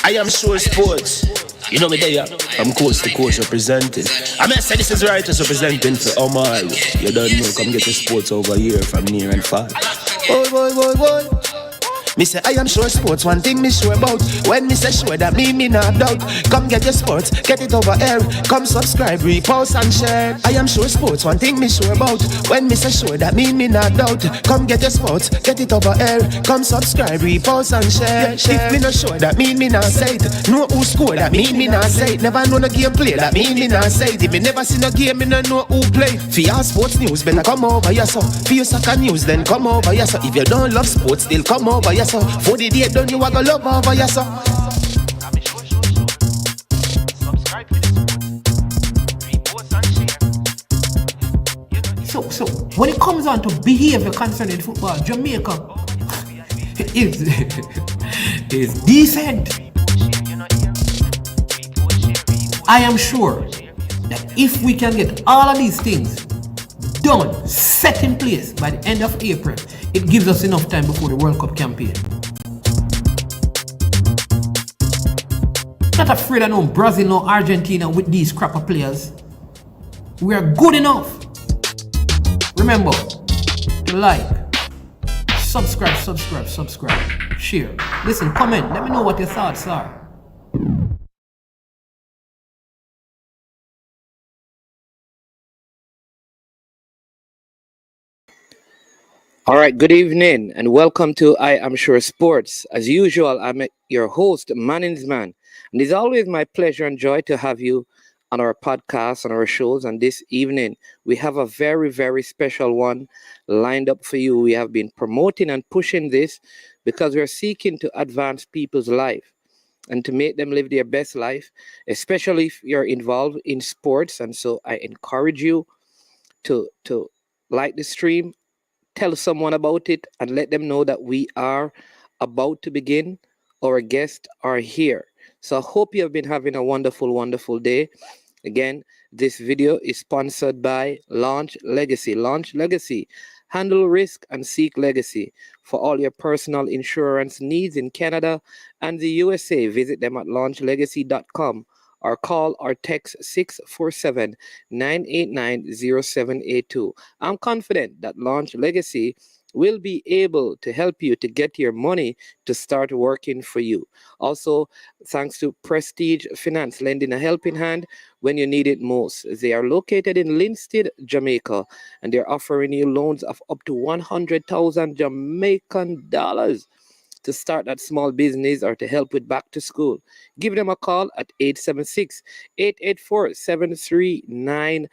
I am sure sports. You know me there, from coast to coast representing. I mean, I say this is Writers representing for Omar. You don't know, come get your sports over here from near and far. Boy, boy, boy, boy. Me say I am sure sports, one thing me sure about. When me say sure, that me not doubt. Come get your sports, get it over here. Come subscribe, repost and share. I am sure sports, one thing me sure about. When me say sure, that me not doubt. Come get your sports, get it over here. Come subscribe, repost and share. If me not sure, that me not say it. Know who score, that me not say it. Never know no game play, that me not say it. If me never see no game, me no know who play. For your sports news, better come over here so. For your soccer news, then come over here so. If you don't love sports, still come over here so. For the day done, you are gonna love over here so. So when it comes on to behavior concerning football, Jamaica is decent. I am sure that if we can get all of these things done, set in place by the end of April, it gives us enough time before the World Cup campaign. Not afraid of no Brazil, no Argentina with these crapper players. We are good enough. Remember to like, subscribe, share. Listen, comment, let me know what your thoughts are. All right, good evening and welcome to I Am Sure Sports. As usual, I'm your host, Manning's Man. And it's always my pleasure and joy to have you on our podcast, on our shows. And this evening, we have a very, very special one lined up for you. We have been promoting and pushing this because we're seeking to advance people's life and to make them live their best life, especially if you're involved in sports. And so I encourage you to like the stream, tell someone about it, and let them know that we are about to begin. Our guests are here. So I hope you have been having a wonderful, wonderful day. Again, this video is sponsored by Launch Legacy. Launch Legacy. Handle risk and seek legacy. For all your personal insurance needs in Canada and the USA, visit them at launchlegacy.com or call or text 647-989-0782. I'm confident that Launch Legacy will be able to help you to get your money to start working for you. Also, thanks to Prestige Finance, lending a helping hand when you need it most. They are located in Linstead, Jamaica, and they're offering you loans of up to 100,000 Jamaican dollars to start that small business or to help with back to school. Give them a call at 876-884-7390.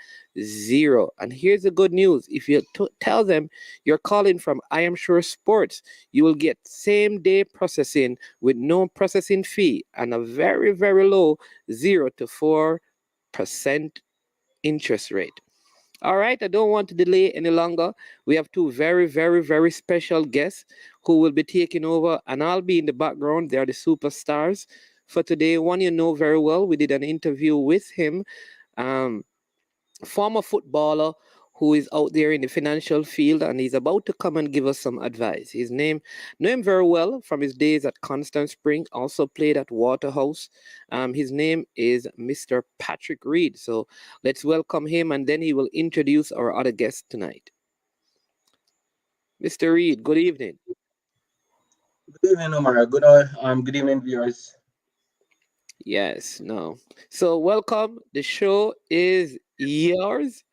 And here's the good news. If you tell them you're calling from I Am Sure Sports, you will get same day processing with no processing fee and a very, very low 0 to 4% interest rate. All right, I don't want to delay any longer. We have two very, very, very special guests who will be taking over, and I'll be in the background. They are the superstars for today. One you know very well. We did an interview with him, former footballer who is out there in the financial field, and he's about to come and give us some advice. His name, know him very well from his days at Constant Spring, also played at Waterhouse. His name is Mr. Patrick Reid. So let's welcome him, and then he will introduce our other guest tonight. Mr. Reid, good evening. Good evening, Omar. Good evening, viewers. Yes, no. So welcome. The show is yours.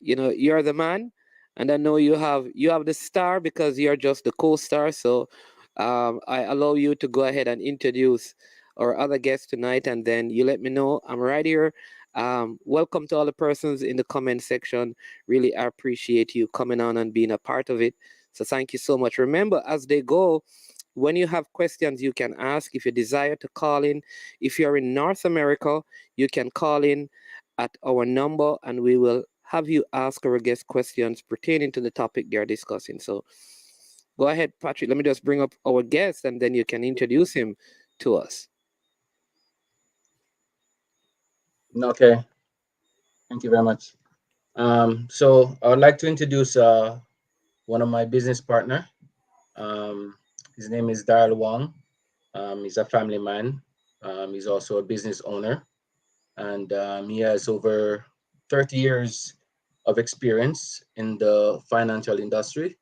You're the man, and I know you have the star because you're just the co-star. So I allow you to go ahead and introduce our other guests tonight, and then you let me know. I'm right here. Welcome to all the persons in the comment section. Really, I appreciate you coming on and being a part of it. So thank you so much. Remember, as they go, when you have questions, you can ask. If you desire to call in, if you're in North America, you can call in at our number and we will have you ask our guest questions pertaining to the topic they're discussing. So go ahead, Patrick. Let me just bring up our guest and then you can introduce him to us. Okay. Thank you very much. So I would like to introduce one of my business partner. His name is Daryl Wong. He's a family man. He's also a business owner, and he has over 30 years of experience in the financial industry.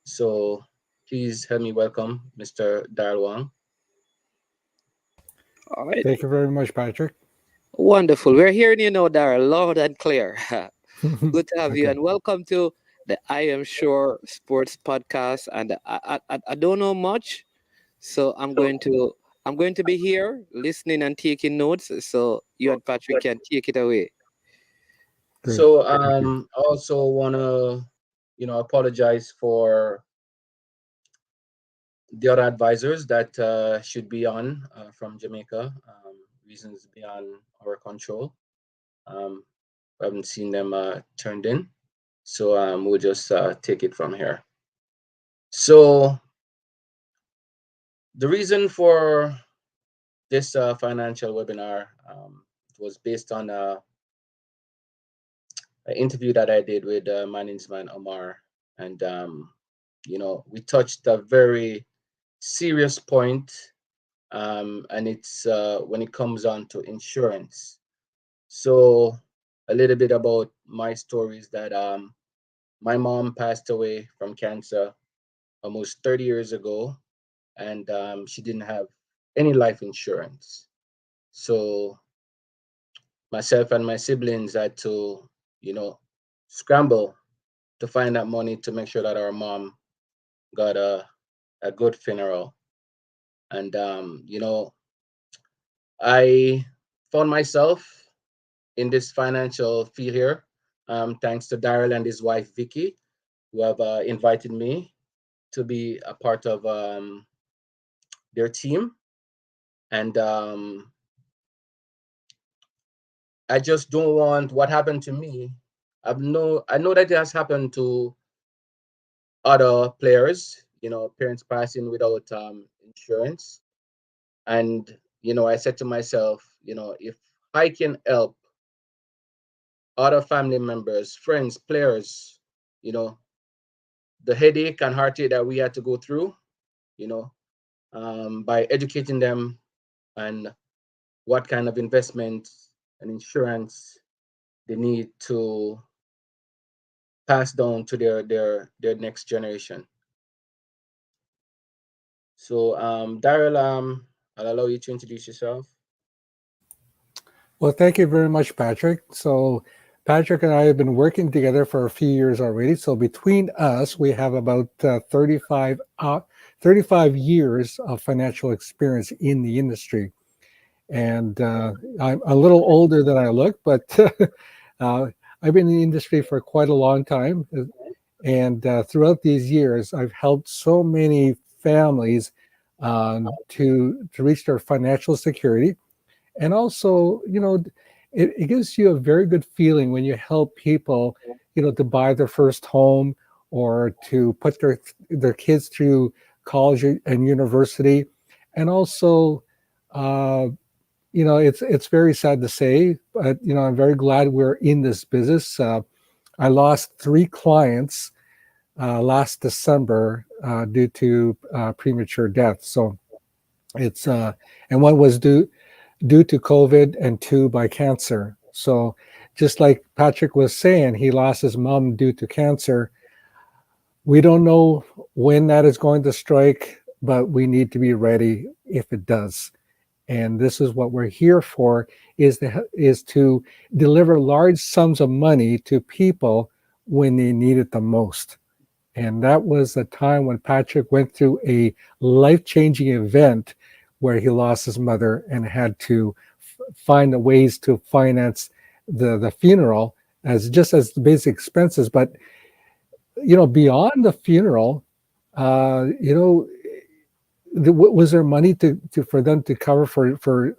So please help me welcome Mr. Daryl Wong. All right. Thank you very much, Patrick. Wonderful. We're hearing you now, Daryl, loud and clear. Good to have you, Okay, and welcome to the I Am Sure Sports Podcast. And I don't know much, so I'm going to be here listening and taking notes. So you and Patrick can take it away. great. So Thank you. I also wanna, apologize for the other advisors that should be on from Jamaica. Reasons beyond our control. Um, I haven't seen them turned in, so we'll just take it from here. So the reason for this financial webinar was based on an interview that I did with management Omar, and we touched a very serious point, and it's when it comes on to insurance. So a little bit about my stories that my mom passed away from cancer almost 30 years ago, and she didn't have any life insurance. So myself and my siblings had to, you know, scramble to find that money to make sure that our mom got a good funeral. And I found myself in this financial field here, thanks to Daryl and his wife Vicky, who have invited me to be a part of their team. And I just don't want what happened to me. I know that it has happened to other players. Parents passing without insurance, and I said to myself, if I can help other family members, friends, players, you know, the headache and heartache that we had to go through, you know, by educating them and what kind of investment and insurance they need to pass down to their next generation. So, Daryl, I'll allow you to introduce yourself. Well, thank you very much, Patrick. So, Patrick and I have been working together for a few years already. So, between us, we have about 35 years of financial experience in the industry. And I'm a little older than I look, but uh, I've been in the industry for quite a long time. And throughout these years, I've helped so many families to reach their financial security. And also, it gives you a very good feeling when you help people, to buy their first home or to put their kids through college and university. And also, uh, it's very sad to say, but I'm very glad we're in this business. I lost 3 clients last December due to premature death. So it's and one was due to COVID and 2 by cancer. So just like Patrick was saying, he lost his mom due to cancer. We don't know when that is going to strike, but we need to be ready if it does. And this is what we're here for, is to deliver large sums of money to people when they need it the most. And that was the time when Patrick went through a life-changing event where he lost his mother and had to find the ways to finance the funeral as the basic expenses. But beyond the funeral, uh, you know, was there money for them to cover for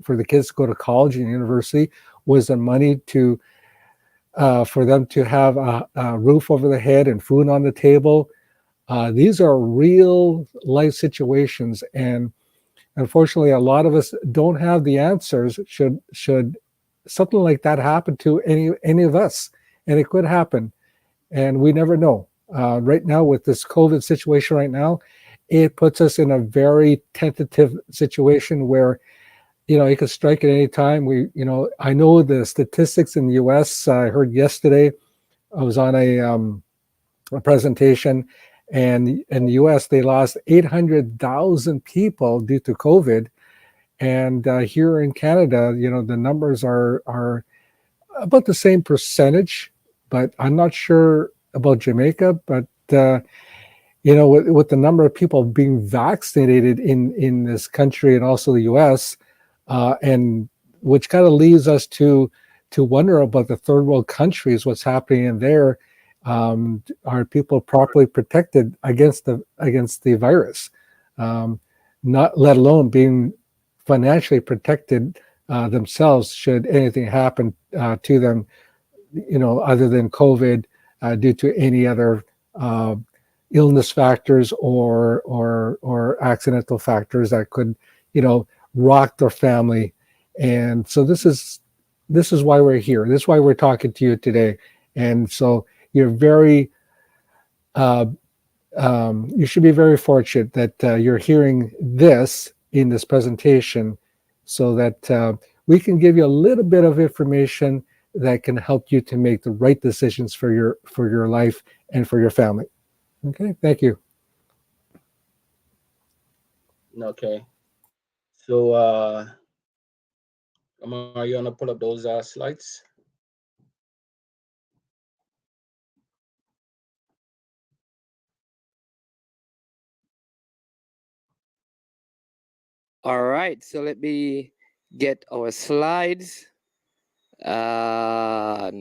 the kids to go to college and university? Was there money for them to have a roof over the head and food on the table? These are real life situations, and unfortunately, a lot of us don't have the answers. Should something like that happen to any of us, and it could happen, and we never know. Right now, with this COVID situation, right now, it puts us in a very tentative situation where, it could strike at any time. I know the statistics in the U.S. I heard yesterday. I was on a presentation, and in the U.S. they lost 800,000 people due to COVID, and here in Canada, the numbers are about the same percentage, but I'm not sure about Jamaica. But with the number of people being vaccinated in this country and also the U.S., and which kind of leads us to wonder about the third world countries, what's happening in there. Are people properly protected against the virus? Not let alone being financially protected themselves should anything happen to them, other than COVID, due to any other illness factors or accidental factors that could, rock their family. And so this is why we're here. This is why we're talking to you today. And so you're very you should be very fortunate that you're hearing this in this presentation, so that we can give you a little bit of information that can help you to make the right decisions for your life and for your family. Okay, thank you. Okay. So, are you gonna pull up those slides? All right, so let me get our slides. Now,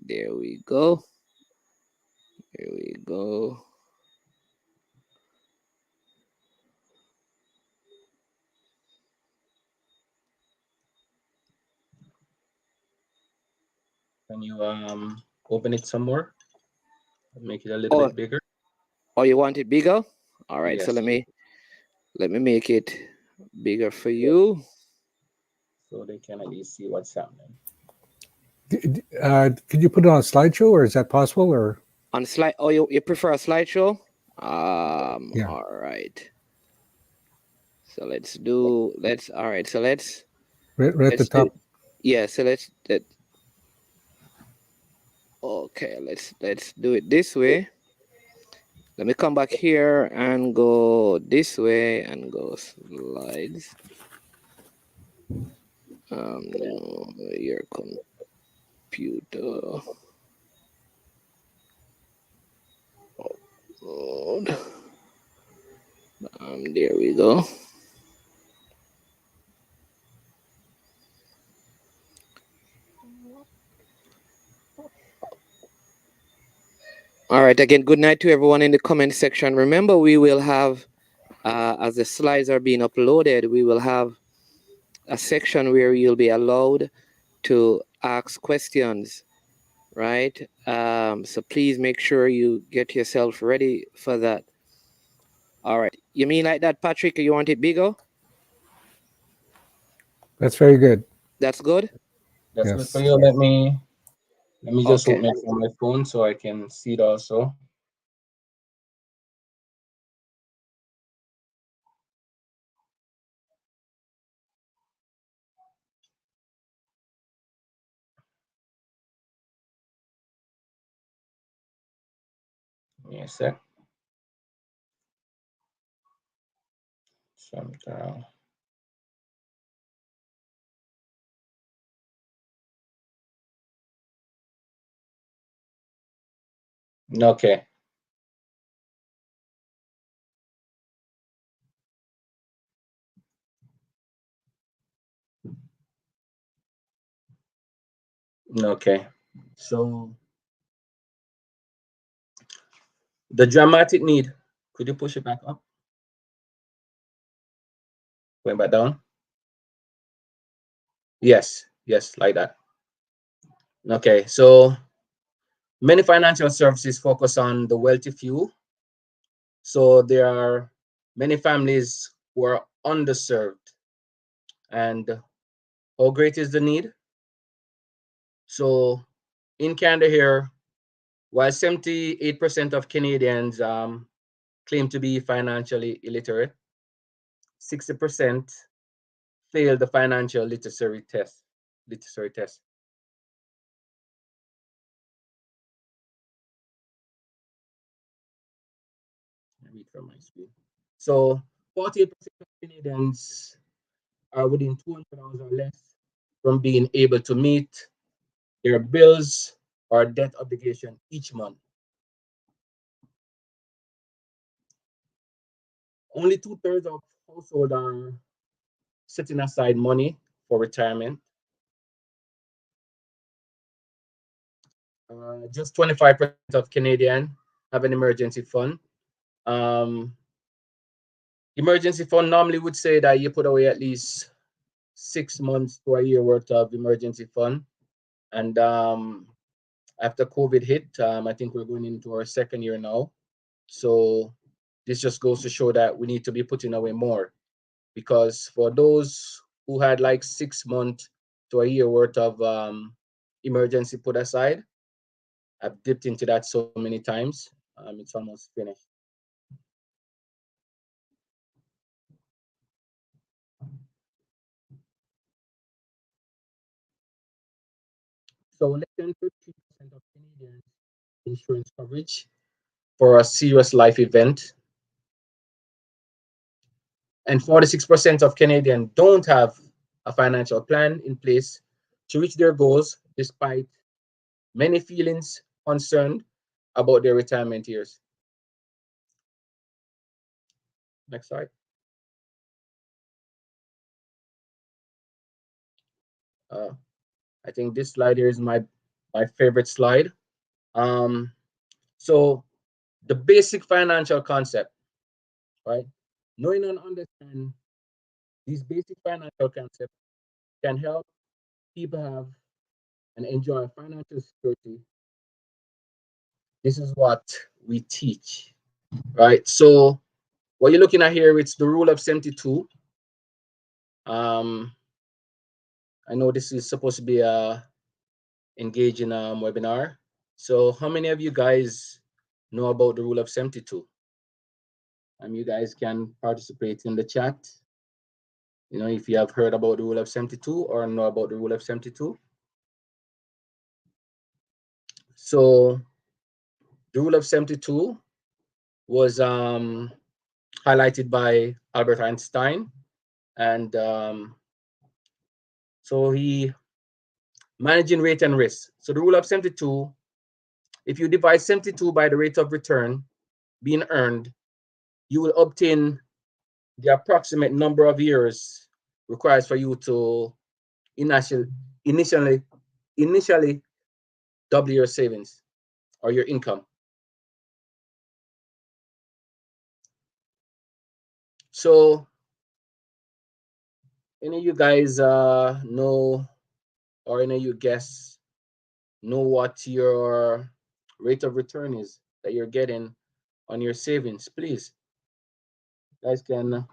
there we go. Here we go. Can you open it some more? Make it a little bit bigger. Oh, you want it bigger? All right, so Yes. let me make it bigger for you, so they can at least see what's happening. Could you put it on a slideshow, or is that possible? Or on slide. Oh, you prefer a slideshow? Yeah. All right. So all right. So let's right at the top. yeah. So okay. Let's do it this way. Let me come back here and go this way and go slides. No, your computer. Upload. There we go. All right. Again, good night to everyone in the comment section. Remember, we will have, as the slides are being uploaded, we will have a section where you'll be allowed to ask questions, right? So please make sure you get yourself ready for that. All right. You mean like that, Patrick? You want it bigger? That's very good. That's good? That's Yes. good for you. Let me just Okay. open it on my phone so I can see it also. Give me a sec. Sometime. Okay. Okay. So the dramatic need. Could you push it back up? Going back down? Yes, like that. Okay, so many financial services focus on the wealthy few. So there are many families who are underserved. And how great is the need? So in Canada here, while 78% of Canadians claim to be financially illiterate. 60% failed the financial literacy test. I read from my screen. So 48% of Canadians are within 200 hours or less from being able to meet their bills or debt obligation each month. Only 2/3 of households are setting aside money for retirement. Just 25% of Canadians have an emergency fund. Um, emergency fund normally would say that you put away at least 6 months to a year worth of emergency fund. And after COVID hit, I think we're going into our second year now. So this just goes to show that we need to be putting away more, because for those who had like 6 months to a year worth of emergency put aside, I've dipped into that so many times. It's almost finished. So less than 33% of Canadians insurance coverage for a serious life event, and 46% of Canadians don't have a financial plan in place to reach their goals, despite many feelings concerned about their retirement years. Next slide. I think this slide here is my favorite slide. So the basic financial concept, right? Knowing and understand these basic financial concepts can help people have and enjoy financial security. This is what we teach, right? So what you're looking at here, it's the rule of 72. I know this is supposed to be a engaging webinar. So how many of you guys know about the rule of 72? You guys can participate in the chat. You know, if you have heard about the rule of 72 or know about the rule of 72. So the rule of 72 was highlighted by Albert Einstein. And so he managing rate and risk. So the rule of 72, if you divide 72 by the rate of return being earned, you will obtain the approximate number of years required for you to initially double your savings or your income. So any of you guys know, or any of you guess, know what your rate of return is that you're getting on your savings? Please, you guys can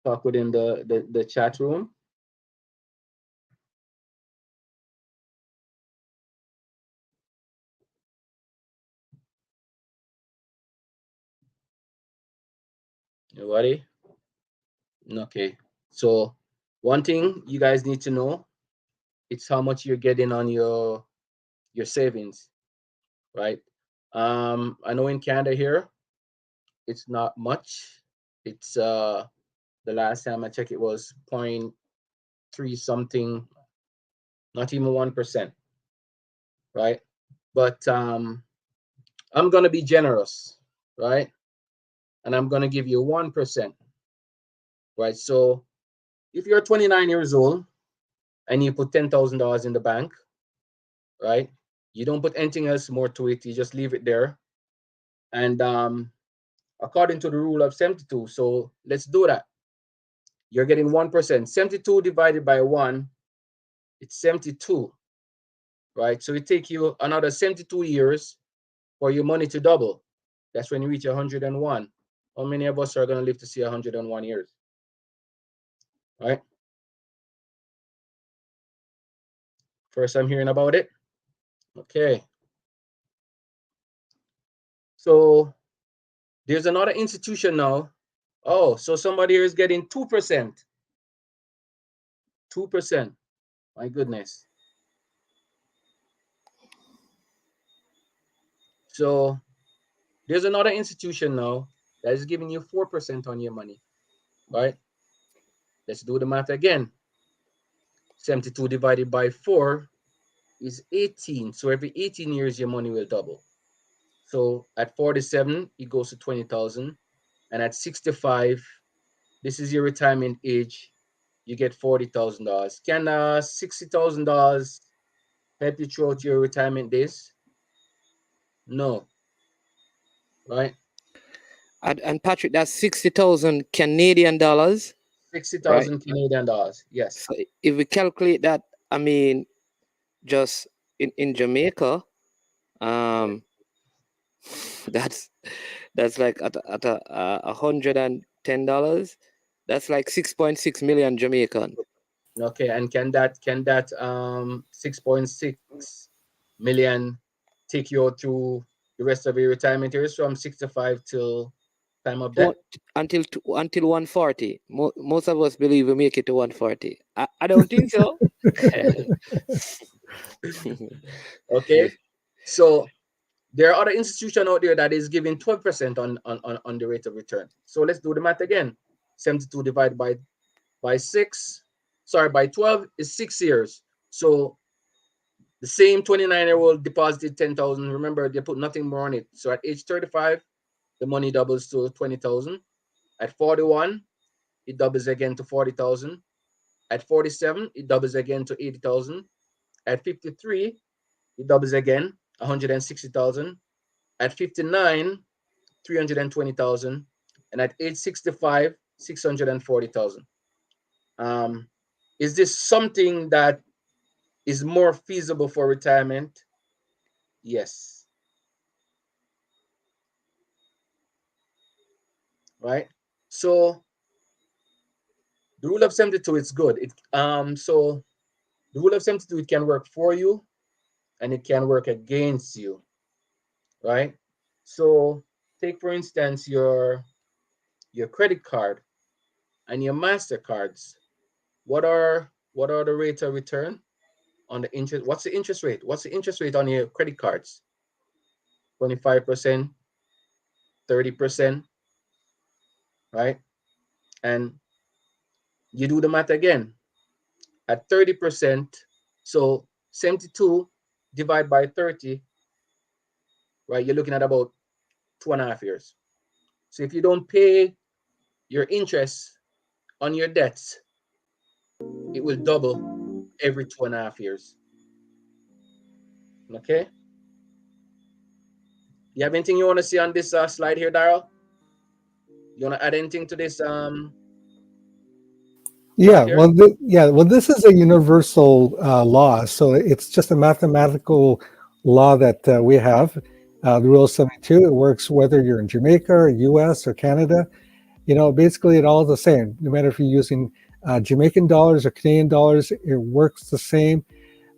talk within the chat room. Nobody? Okay. So one thing you guys need to know, it's how much you're getting on your savings, right? I know in Canada here, it's not much. It's the last time I checked, it was 0.3 something, not even 1%, right? But I'm gonna be generous, right? And I'm gonna give you 1%, right? So if you're 29 years old and you put $10,000 in the bank, right? You don't put anything else more to it. You just leave it there. And according to the rule of 72, so let's do that. You're getting 1%. 72 divided by 1, it's 72, right? So it takes you another 72 years for your money to double. That's when you reach 101. How many of us are going to live to see 101 years? Right? First I'm hearing about it. Okay. So There's another institution now. Oh, so somebody here is getting 2%. 2%. My goodness. So there's another institution now that is giving you 4% on your money. Right? Let's do the math again. 72 divided by 4 is 18. So every 18 years, your money will double. So at 47, it goes to 20,000. And at 65, this is your retirement age, you get $40,000. Can $60,000 help you throughout your retirement days? No, right? And Patrick, that's 60,000 Canadian dollars, right? 60,000 Canadian dollars. Yes. So if we calculate that, I mean, just in Jamaica, um, that's that's like at $110. That's like 6.6 million Jamaican. Okay. And can that 6.6 million take you out through the rest of your retirement years from 65 till time of death? Until 140. Most of us believe we make it to 140. I don't think so. Okay. So there are other institutions out there that is giving 12% on the rate of return. So let's do the math again. 72 divided by 6, sorry, by 12 is 6 years. So the same 29-year-old deposited 10,000. Remember, they put nothing more on it. So at age 35, the money doubles to 20,000. At 41, it doubles again to 40,000. At 47, it doubles again to 80,000. At 53, it doubles again, 160,000. At 59, 320,000. And at age 65, 640,000. Is this something that is more feasible for retirement? Yes. Right? So the rule of 72, it's good. So the rule of 72, it can work for you and it can work against you. Right? So take for instance your credit card and your MasterCards. What are the rates of return on the interest? What's the interest rate? What's the interest rate on your credit cards? 25%, 30%, right? And you do the math again. At 30%, so 72 divided by 30, right? You're looking at about 2.5 years. So if you don't pay your interest on your debts, it will double every 2.5 years. Okay. You have anything you want to see on this slide here, Daryl? You want to add anything to this Yeah, chart here? well, this is a universal law, so it's just a mathematical law that we have. The Rule 72. It works whether you're in Jamaica or U.S. or Canada. Basically, it all the same. No matter if you're using Jamaican dollars or Canadian dollars, it works the same.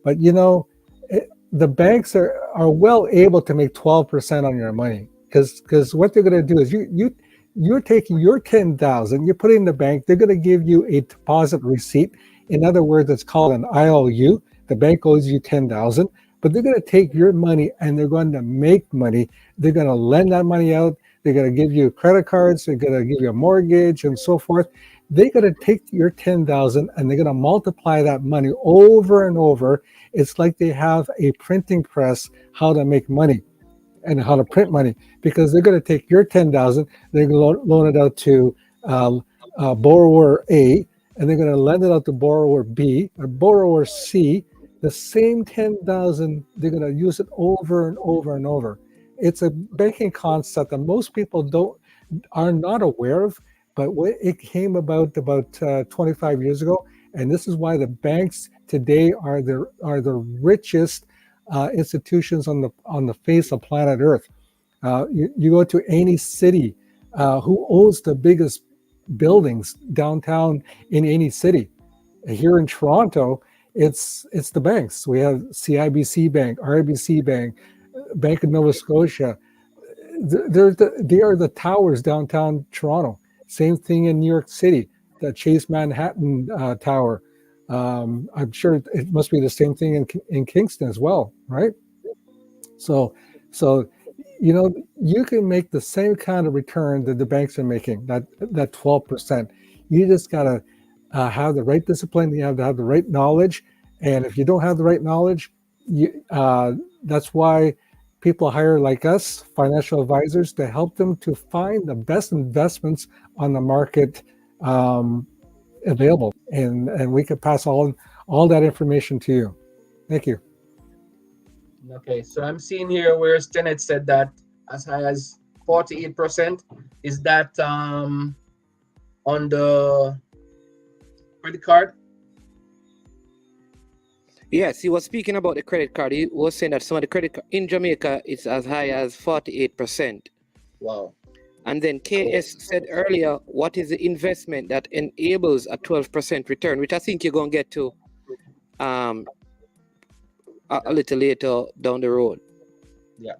But the banks are well able to make 12% on your money because what they're going to do is you're taking your 10,000, you put it in the bank, they're going to give you a deposit receipt. In other words, it's called an IOU. The bank owes you 10,000, but they're going to take your money and they're going to make money. They're going to lend that money out. They're going to give you credit cards. They're going to give you a mortgage and so forth. They're going to take your 10,000 and they're going to multiply that money over and over. It's like they have a printing press, how to make money and how to print money, because they're going to take your 10,000, they're going to loan it out to borrower A, and they're going to lend it out to borrower B or borrower C. The same 10,000, they're going to use it over and over and over. It's a banking concept that most people are not aware of, but it came about 25 years ago, and this is why the banks today are the richest institutions on the face of planet Earth. You go to any city, who owns the biggest buildings downtown in any city? Here in Toronto, it's the banks. We have CIBC Bank, RBC Bank, Bank of Nova Scotia. they are the towers downtown Toronto. Same thing in New York City, the Chase Manhattan Tower. I'm sure it must be the same thing in Kingston as well, right? So, so you can make the same kind of return that the banks are making, that 12%. You just gotta have the right discipline. You have to have the right knowledge, and if you don't have the right knowledge, that's why people hire like us, financial advisors, to help them to find the best investments on the market available, and we can pass all that information to you. Thank you. Okay, so I'm seeing here where Stenet said that as high as 48%. Is that on the credit card? Yes, he was speaking about the credit card. He was saying that some of the credit card in Jamaica it's as high as 48%. Wow. And then KS said earlier, what is the investment that enables a 12% return, which I think you're going to get to a little later down the road. Yeah.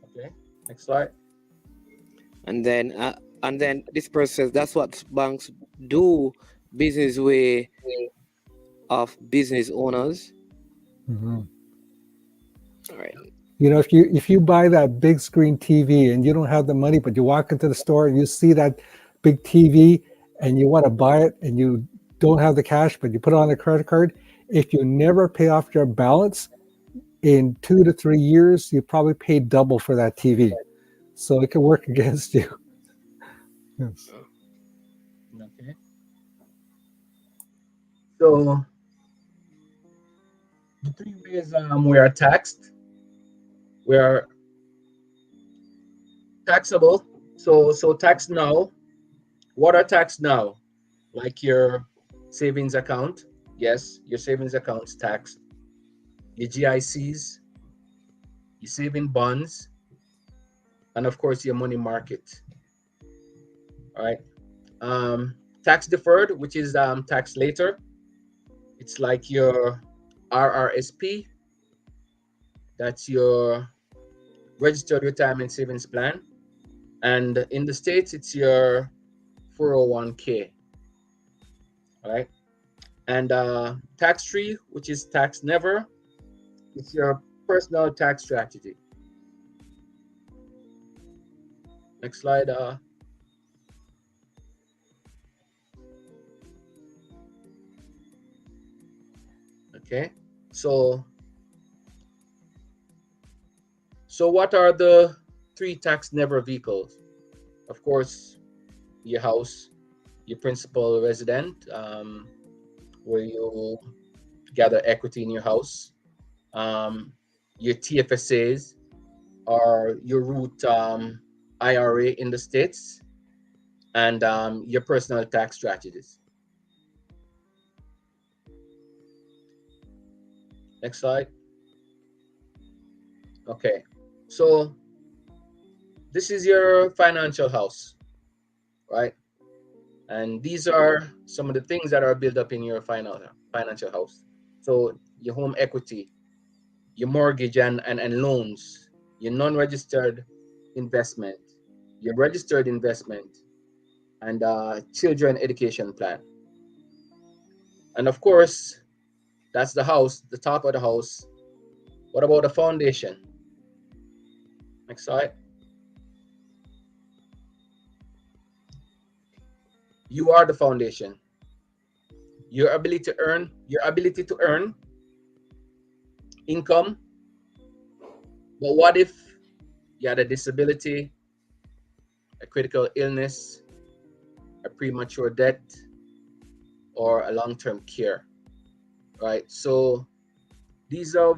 Okay. Next slide. And then this person says that's what banks do, business way of business owners. Mm-hmm. All right. If you buy that big screen TV and you don't have the money, but you walk into the store and you see that big TV and you want to buy it and you don't have the cash, but you put it on a credit card, if you never pay off your balance in 2 to 3 years, you probably pay double for that TV. So it can work against you. Yes. Okay. So the three ways we are taxed. We are taxable. So tax now. What are taxed now? Like your savings account. Yes, your savings account's taxed. Your GICs, your saving bonds, and of course your money market. All right. Tax deferred, which is tax later. It's like your RRSP. That's your registered retirement savings plan. And in the States, it's your 401k. All right. And tax free, which is tax never. It's your personal tax strategy. Next slide. Okay. So what are the three tax never vehicles? Of course, your house, your principal resident, where you gather equity in your house, your TFSAs, or your root IRA in the States, and your personal tax strategies. Next slide. Okay, so this is your financial house, right? And these are some of the things that are built up in your financial house. So your home equity, your mortgage and loans, your non-registered investment, your registered investment, and children education plan. And of course, that's the house, the top of the house. What about the foundation? Next slide. You are the foundation. Your ability to earn income. But what if you had a disability, a critical illness, a premature death, or a long-term care, right? So these are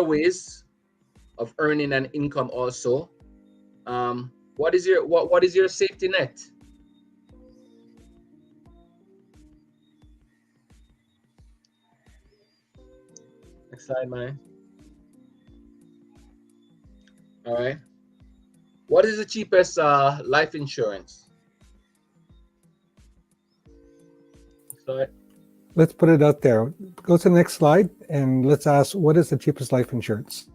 ways of earning an income also. What is your safety net? Next slide, man. All right. What is the cheapest life insurance? Slide. Let's put it out there. Go to the next slide and let's ask, what is the cheapest life insurance?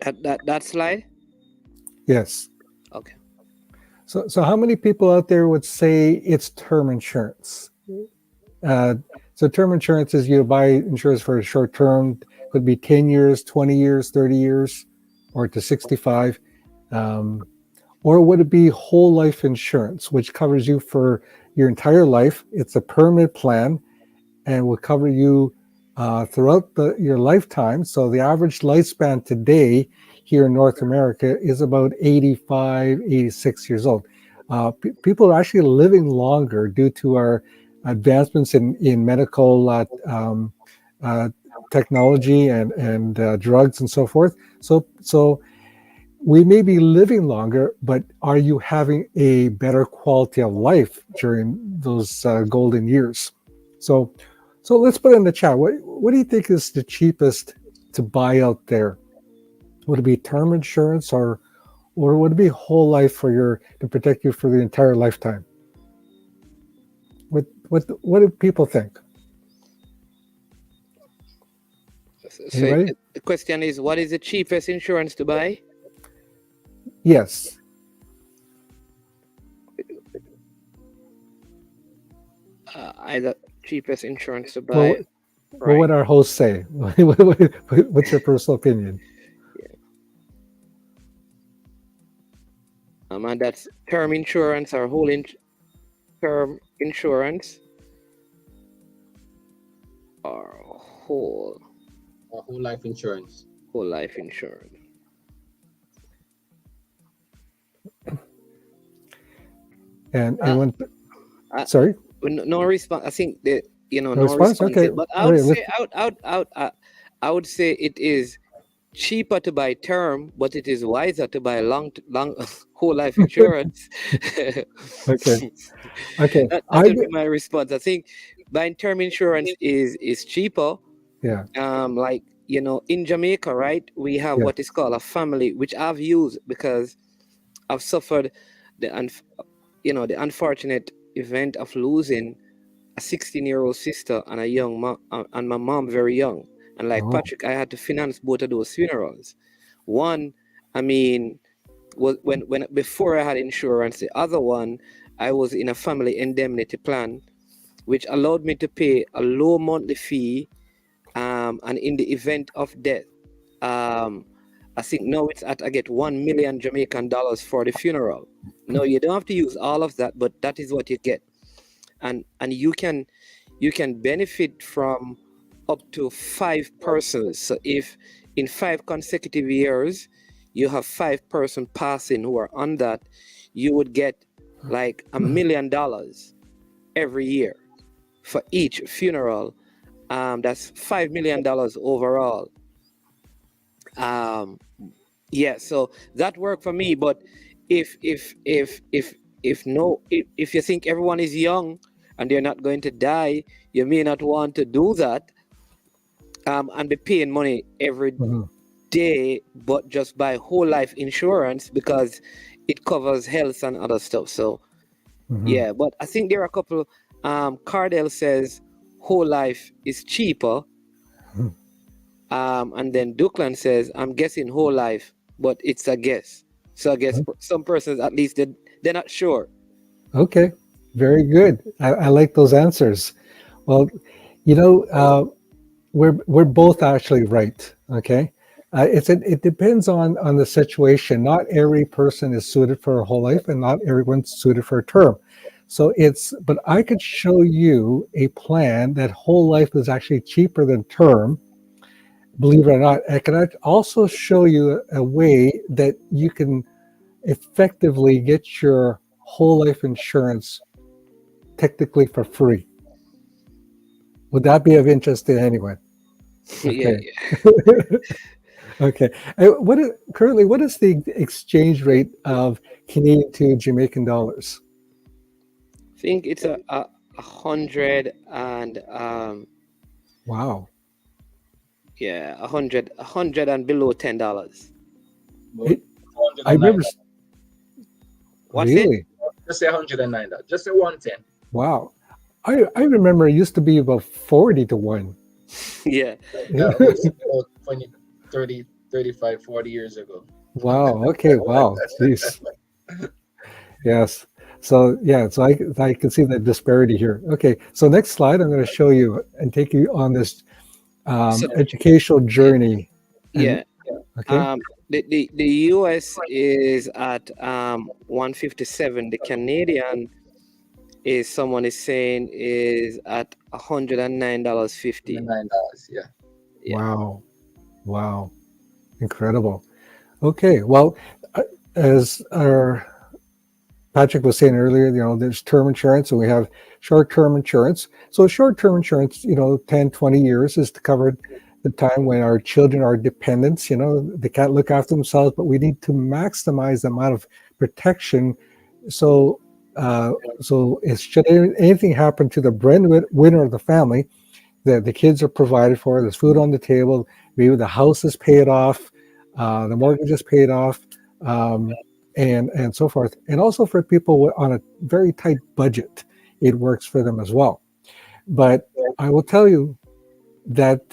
That slide. Yes. Okay. So how many people out there would say it's term insurance? Uh, so term insurance is you buy insurance for a short term, could be 10 years, 20 years, 30 years, or to 65. Um, or would it be whole life insurance, which covers you for your entire life? It's a permanent plan and will cover you throughout your lifetime. So the average lifespan today here in North America is about 85, 86 years old. People are actually living longer due to our advancements in medical uh, technology and drugs and so forth. So we may be living longer, but are you having a better quality of life during those golden years? So, so let's put it in the chat. What do you think is the cheapest to buy out there? Would it be term insurance or would it be whole life to protect you for the entire lifetime? What do people think? So Anybody? the question is, what is the cheapest insurance to buy? Yes. Either cheapest insurance to buy. What Right. would our host say? What's your personal opinion? And that's term insurance or term insurance or whole life insurance. whole life insurance. And when Uh, sorry, no response. I think that no no response. response. Okay, But I all would right. say I would say it is cheaper to buy term, but it is wiser to buy long whole life insurance. Okay, okay. That would be my response. I think buying term insurance is cheaper. Yeah. Like in Jamaica, right? We have Yeah. what is called a family, which I've used because I've suffered the unfortunate event of losing a 16-year-old sister and a young mom, and my mom very young. And like Oh. Patrick, I had to finance both of those funerals. One, I mean, was when before I had insurance. The other one, I was in a family indemnity plan, which allowed me to pay a low monthly fee. And in the event of death, I think now I get 1 million Jamaican dollars for the funeral. No, you don't have to use all of that, but that is what you get. And you can benefit from up to 5 persons. So if in 5 consecutive years you have 5 persons passing who are on that, you would get like $1 million every year for each funeral. That's $5 million overall. Yeah, so that worked for me. But if you think everyone is young and they're not going to die, you may not want to do that. And be paying money every day, but just buy whole life insurance because it covers health and other stuff. So yeah, but I think there are a couple. Cardell says whole life is cheaper. And then Duckland says, I'm guessing whole life, but it's a guess. So I guess some persons, at least, they're not sure. Okay, very good. I like those answers. Well, we're both actually right. Okay, it depends on the situation. Not every person is suited for a whole life, and not everyone's suited for a term. So but I could show you a plan that whole life is actually cheaper than term. Believe it or not, I can also show you a way that you can effectively get your whole life insurance technically for free. Would that be of interest to anyone? Okay. Yeah. Okay. What is the exchange rate of Canadian to Jamaican dollars? I think it's a 100 and Wow. yeah, 100 and below $10. I remember. What's Really? it? Just say 109. Just say 110. Wow. I remember it used to be about 40 to 1. Yeah. That was about 20, 30, 35, 40 years ago. Wow. Okay. Wow. Jeez. Yes. So yeah. So I can see the disparity here. Okay. So next slide, I'm going to show you and take you on this So educational journey. And yeah, okay. um, the US is at 157. The Canadian is someone is saying is at $109.50. $9. Yeah. Yeah. Wow. Wow. Incredible. Okay. Well, uh, as our Patrick was saying earlier, there's term insurance and we have short-term insurance. So short-term insurance, 10, 20 years is to cover the time when our children are dependents. They can't look after themselves, but we need to maximize the amount of protection. So, so should anything happen to the breadwinner of the family, the kids are provided for, there's food on the table, maybe the house is paid off, the mortgage is paid off, and so forth. And also for people on a very tight budget, it works for them as well. But I will tell you that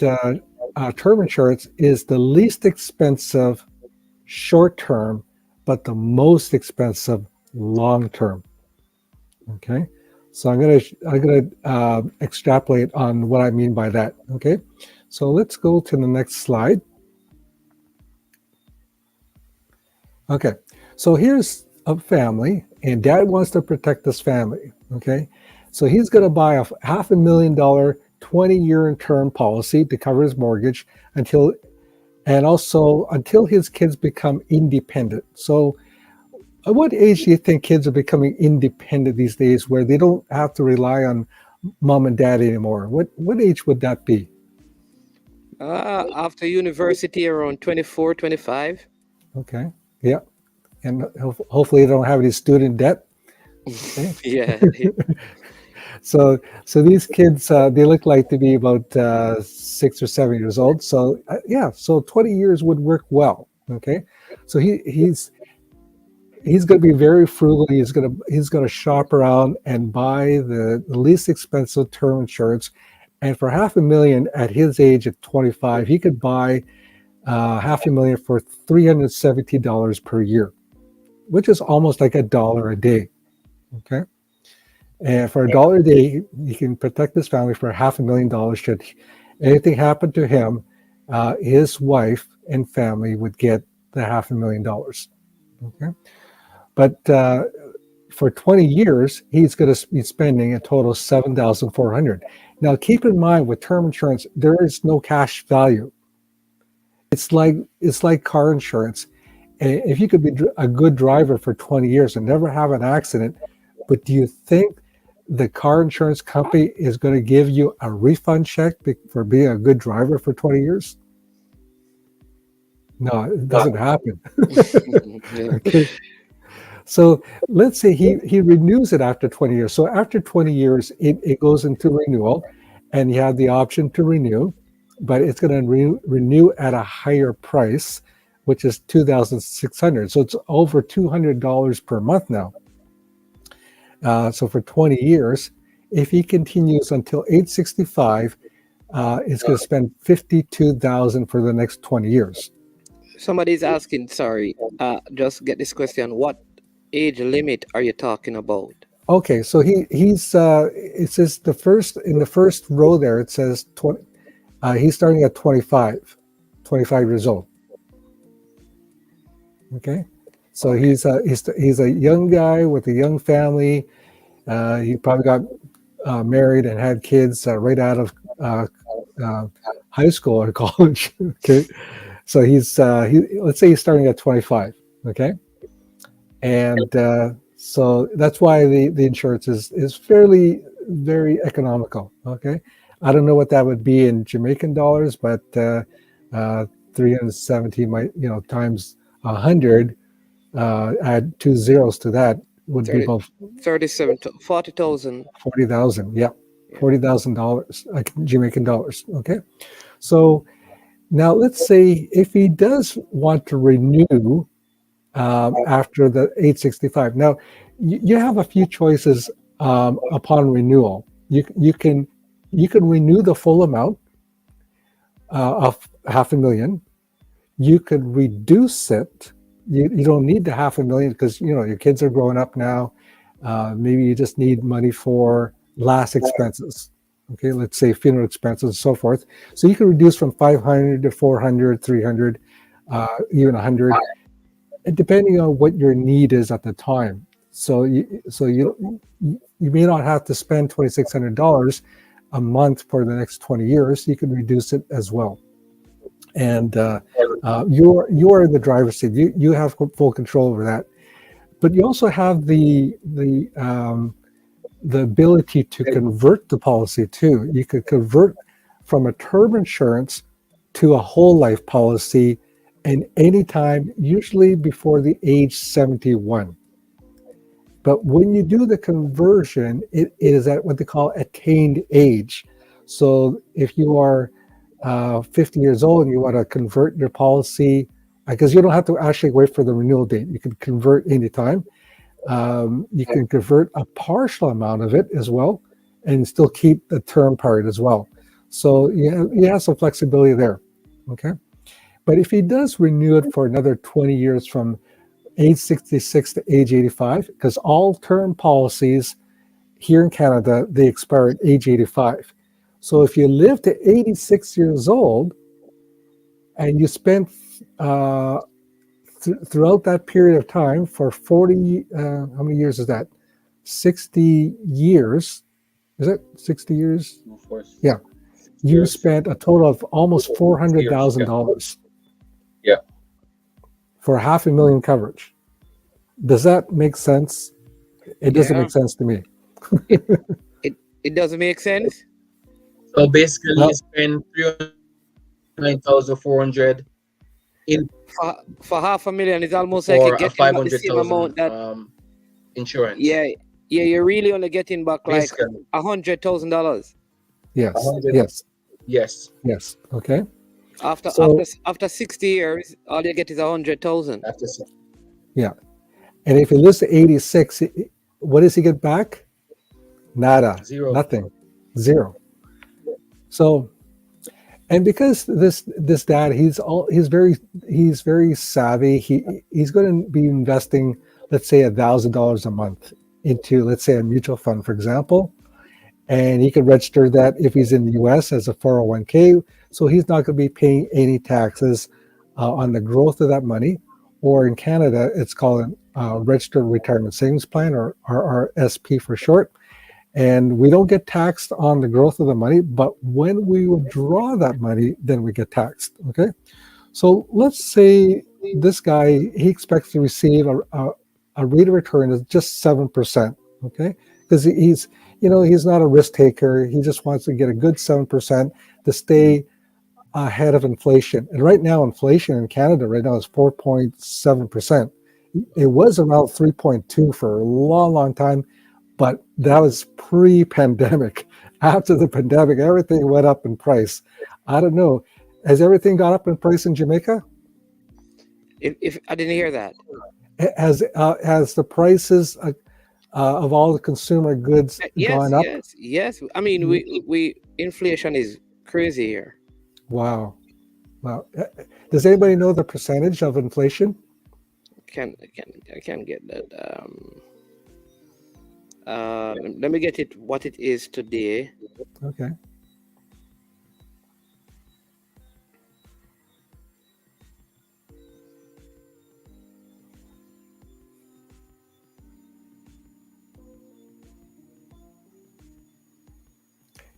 term insurance is the least expensive short term, but the most expensive long term. Okay, so I'm gonna extrapolate on what I mean by that. Okay, so let's go to the next slide. Okay, so here's a family, and dad wants to protect this family. Okay, so he's going to buy a $500,000 20-year term policy to cover his mortgage and also until his kids become independent. So, at what age do you think kids are becoming independent these days, where they don't have to rely on mom and dad anymore? What age would that be? After university, around 24, 25. Okay, yeah, and hopefully they don't have any student debt. Okay. Yeah. So these kids they look like to be about 6 or 7 years old. So yeah, so 20 years would work well. Okay, so he's going to be very frugal. He's going to shop around and buy the least expensive term insurance. And for $500,000 at his age of 25, he could buy $500,000 for $370 per year, which is almost like $1 a day. Okay. And for $1 a day, you can protect this family for $500,000. Should anything happen to him, his wife and family would get the $500,000. Okay. But for 20 years, he's going to be spending a total of $7,400. Now, keep in mind with term insurance, there is no cash value. It's like car insurance. If you could be a good driver for 20 years and never have an accident, but do you think the car insurance company is going to give you a refund check for being a good driver for 20 years? No, it doesn't happen. Okay. So let's say he renews it after 20 years. So after 20 years, it goes into renewal, and you have the option to renew, but it's going to renew at a higher price, which is $2,600. So it's over $200 per month now. So for 20 years, if he continues until age 65, it's going to spend $52,000 for the next 20 years. Somebody's asking, sorry, just get this question. What age limit are you talking about? Okay, so he's it says in the first row there, it says 20. He's starting at 25 years old. Okay, so he's a young guy with a young family. He probably got married and had kids right out of high school or college. Okay, so let's say he's starting at 25. Okay, and so that's why the insurance is fairly very economical. Okay, I don't know what that would be in Jamaican dollars, but 370 might times 100. Add 2 zeros to that would 30, be about 37, 40,000. 40,000. Yeah, $40,000 Jamaican dollars. Okay, so now let's say if he does want to renew after the 865. Now you have a few choices upon renewal. You can renew the full amount of $500,000. you could reduce it. You don't need the $500,000 because your kids are growing up now. Maybe you just need money for last expenses. Okay, let's say funeral expenses and so forth. So you can reduce from 500 to 400, 300, even 100, depending on what your need is at the time. So you may not have to spend $2,600 a month for the next 20 years. You can reduce it as well. And you're in the driver's seat. You have full control over that. But you also have the ability to convert the policy too. You could convert from a term insurance to a whole life policy, and anytime, usually before the age 71. But when you do the conversion, it is at what they call attained age. So if you are 50 years old and you want to convert your policy, because you don't have to actually wait for the renewal date, you can convert anytime. You can convert a partial amount of it as well and still keep the term part as well. So you have some flexibility there. Okay. But if he does renew it for another 20 years from age 66 to age 85, because all term policies here in Canada, they expire at age 85. So if you live to 86 years old and you spent throughout that period of time for 40, how many years is that? 60 years. Is it 60 years? Yeah. You spent a total of almost $400,000. Yeah. For $500,000 coverage. Does that make sense? It doesn't make sense to me. It doesn't make sense. So basically, you spend $309,400 in for $500,000. It's almost like you're getting back the same amount that insurance. Yeah, you're really only getting back like $100,000. Yes. Okay. After 60 years, all you get is 100,000. Yeah, and if he lives to 86, what does he get back? Nada. Zero. Nothing. Zero. So, and because this dad, he's very savvy. He's going to be investing, let's say, $1,000 a month into, let's say, a mutual fund, for example. And he can register that if he's in the US as a 401k. So he's not going to be paying any taxes on the growth of that money. Or in Canada, it's called a Registered Retirement Savings Plan, or RRSP for short. And we don't get taxed on the growth of the money, but when we withdraw that money, then we get taxed. Okay. So let's say this guy, he expects to receive a rate of return of just 7%. Okay. Because he's not a risk taker. He just wants to get a good 7% to stay ahead of inflation. And right now, inflation in Canada right now is 4.7%. It was around 3.2 for a long, long time, but that was pre-pandemic. After the pandemic, everything went up in price. I don't know. Has everything gone up in price in Jamaica? If I didn't hear that. Has the prices of all the consumer goods gone up? Yes. I mean, we inflation is crazy here. Wow. Does anybody know the percentage of inflation? I can get that. Let me get it. What it is today. Okay.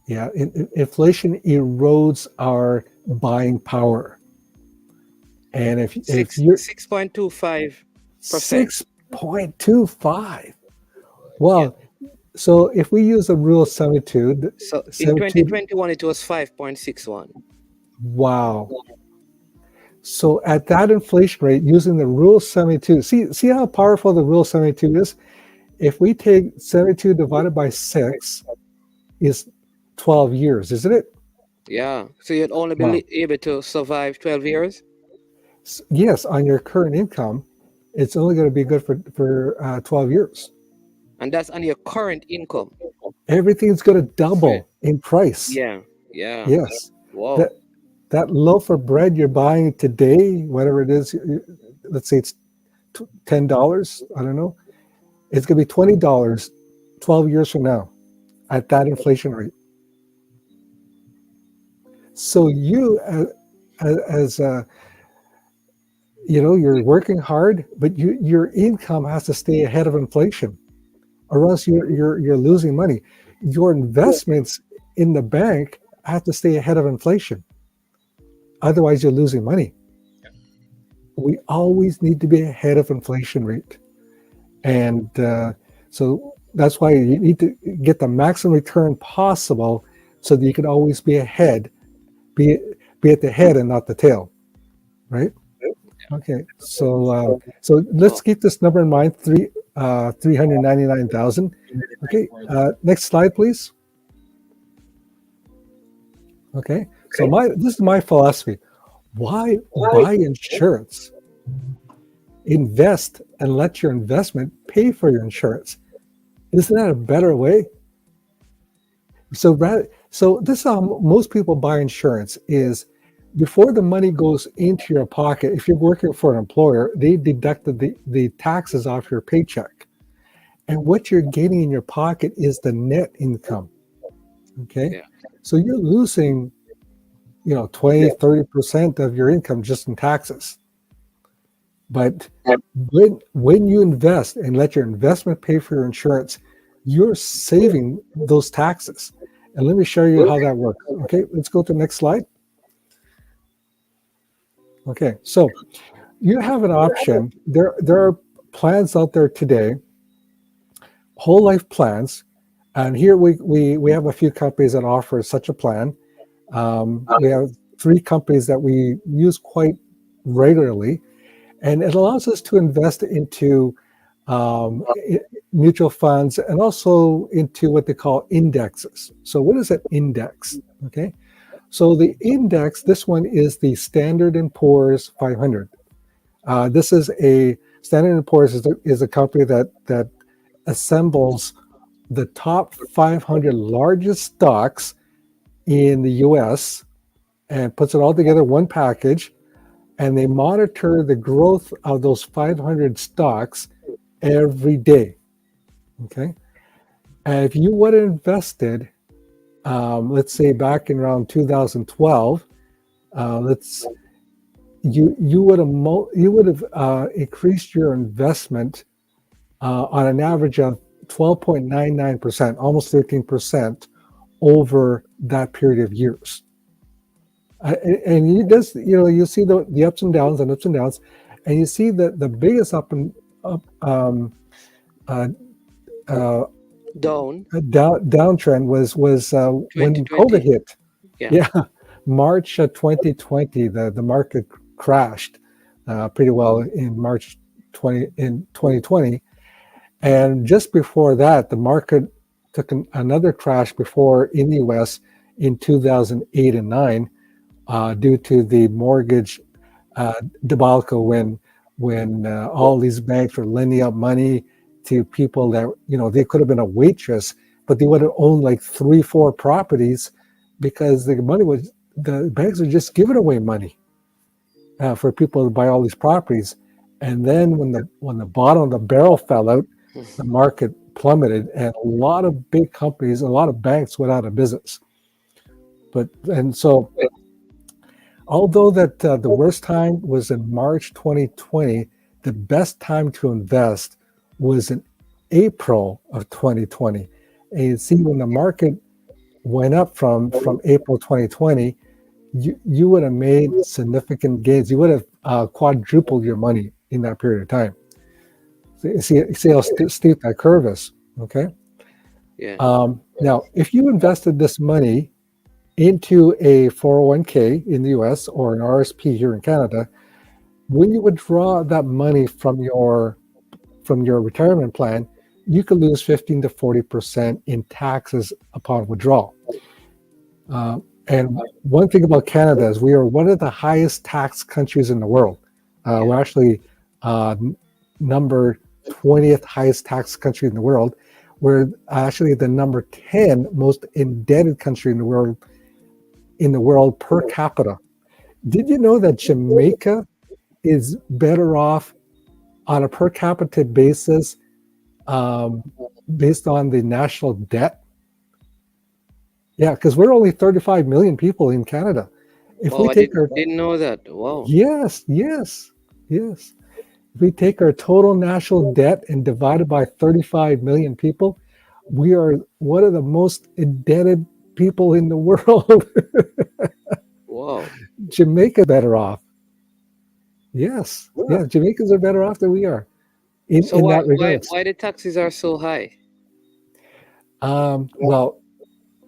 Yeah, inflation erodes our buying power, and if you're 6.25%, 6.25. Well, so if we use the rule of 72, so in 2021 it was 5.61. Wow. So at that inflation rate, using the rule of 72, see how powerful the rule of 72 is. If we take 72 divided by 6, is 12 years, isn't it? Yeah. So you'd only be able to survive 12 years? Yes, on your current income, it's only going to be good for 12 years. And that's on your current income. Everything's going to double in price. Yeah. Yes. Wow. that loaf of bread you're buying today, whatever it is, let's say it's $10, I don't know, it's going to be $20 12 years from now at that inflation rate. So you, as you're working hard, but your income has to stay ahead of inflation, or else you're losing money. Your investments in the bank have to stay ahead of inflation. Otherwise, you're losing money. We always need to be ahead of inflation rate. And so that's why you need to get the maximum return possible so that you can always be ahead, be at the head and not the tail, right? Okay, so let's keep this number in mind, 399,000. Okay, next slide, please. Okay, so this is my philosophy. Why buy insurance? Invest and let your investment pay for your insurance. Isn't that a better way? So this is how most people buy insurance is before the money goes into your pocket. If you're working for an employer, they deducted the taxes off your paycheck. And what you're getting in your pocket is the net income. Okay. Yeah. So you're losing, 20, 30% of your income just in taxes. But when you invest and let your investment pay for your insurance, you're saving those taxes. And let me show you how that works. Okay, let's go to the next slide. Okay, so you have an option. There are plans out there today, whole life plans. And here we have a few companies that offer such a plan. We have 3 companies that we use quite regularly. And it allows us to invest into mutual funds and also into what they call indexes. So what is an index? Okay, so the index, this one is the Standard & Poor's 500. This is a Standard & Poor's is a company that assembles the top 500 largest stocks in the U.S. and puts it all together one package. And they monitor the growth of those 500 stocks every day. Okay, and if you would have invested, let's say back in around 2012, you would have increased your investment on an average of 12.99%, almost 13% over that period of years. And you see the ups and downs, and you see that the biggest downtrend was when COVID hit. Yeah, March 2020, the market crashed pretty well in March 2020, and just before that, the market took another crash before in the U.S. in 2008 and 9. Due to the mortgage debacle when all these banks were lending out money to people that, they could have been a waitress, but they would have owned like 3-4 properties because the banks are just giving away money for people to buy all these properties. And then when the bottom of the barrel fell out, the market plummeted and a lot of big companies, a lot of banks went out of business. So although that the worst time was in March 2020, the best time to invest was in April of 2020. And you see when the market went up from April 2020, you would have made significant gains. You would have quadrupled your money in that period of time. So you see how steep that curve is, okay? Yeah. Now, if you invested this money into a 401k in the US or an RSP here in Canada, when you withdraw that money from your retirement plan, you could lose 15 to 40% in taxes upon withdrawal. And one thing about Canada is we are one of the highest tax countries in the world. We're actually number 20th highest tax country in the world. We're actually the number 10 most indebted country in the world per capita. Did you know that Jamaica is better off on a per capita basis um, based on the national debt? Yeah, because we're only 35 million people in Canada. If Wow, we I take our didn't know that. Wow. yes, yes, yes. If we take our total national debt and divide it by 35 million people, we are one of the most indebted people in the world. Wow. Jamaica better off. Yes, yeah, Jamaicans are better off than we are So in that regards. why the taxes are so high? Well,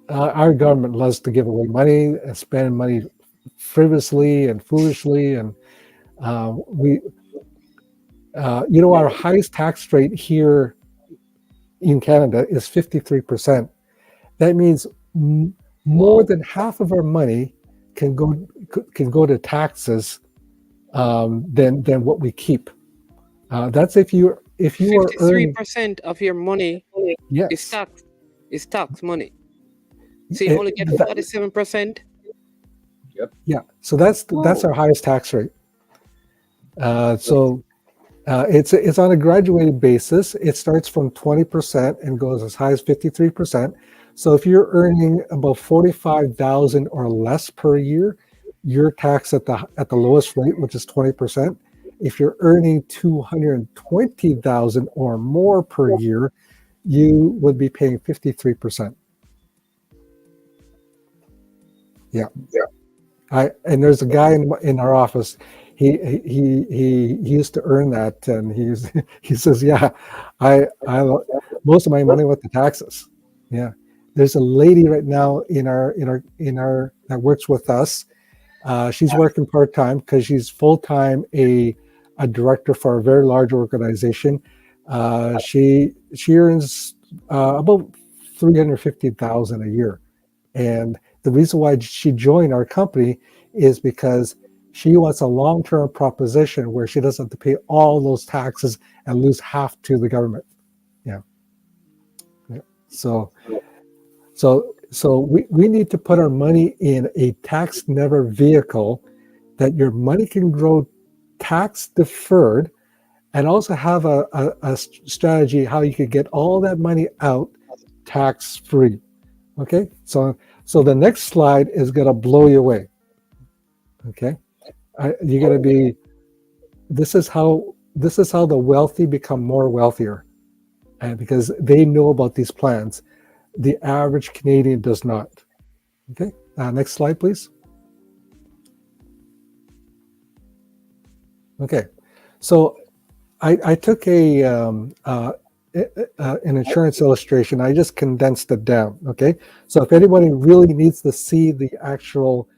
our government loves to give away money and spend money frivolously and foolishly, and we, our highest tax rate here in Canada is 53%. That means more Wow. than half of our money can go to taxes than what we keep. That's if you are earning 53% of your money is yes. tax money. So you Eh, only get that- 47%? Yep. yeah. So that's Whoa. our highest tax rate. So it's on a graduated basis. It starts from 20% and goes as high as 53%. So if you're earning about 45,000 or less per year, you're taxed at the lowest rate, which is 20%. If you're earning 220,000 or more per year, you would be paying 53%. Yeah. And there's a guy in our office. He used to earn that, and he says, "Yeah, I most of my money went to taxes." Yeah, there's a lady right now in our that works with us. She's working part time because she's full time a director for a very large organization. She earns about 350,000 a year. And the reason why she joined our company is because she wants a long-term proposition where she doesn't have to pay all those taxes and lose half to the government. Yeah. Yeah. So we need to put our money in a tax never vehicle that your money can grow tax deferred, and also have a strategy how you could get all that money out tax free. Okay, so the next slide is going to blow you away. Okay, you're going to be. This is how the wealthy become more wealthier, and because they know about these plans, the average Canadian does not. Okay, next slide, please. Okay, so I took an insurance illustration. I just condensed it down. Okay, so if anybody really needs to see the actual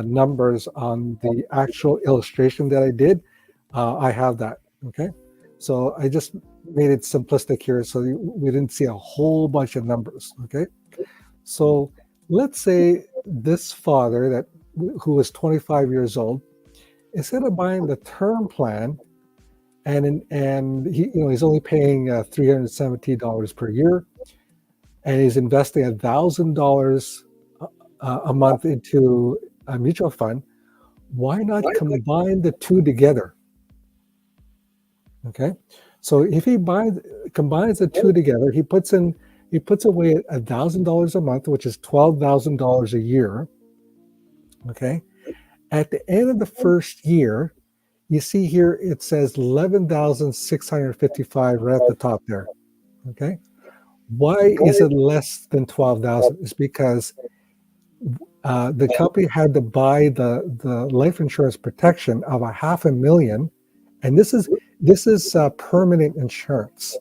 numbers on the actual illustration that I did, I have that. Okay, so I just made it simplistic here, so we didn't see a whole bunch of numbers. Okay, so let's say this father who is 25 years old, instead of buying the term plan, and he's only paying $370 per year, and he's investing $1,000 a month into a mutual fund. Why not combine the two together? Okay, so if he combines the two together, he puts away $1,000 a month, which is $12,000 a year. Okay, at the end of the first year, you see here it says 11,655 right at the top there. Okay, why is it less than 12,000? It's because the company had to buy the life insurance protection of $500,000, and this is permanent insurance,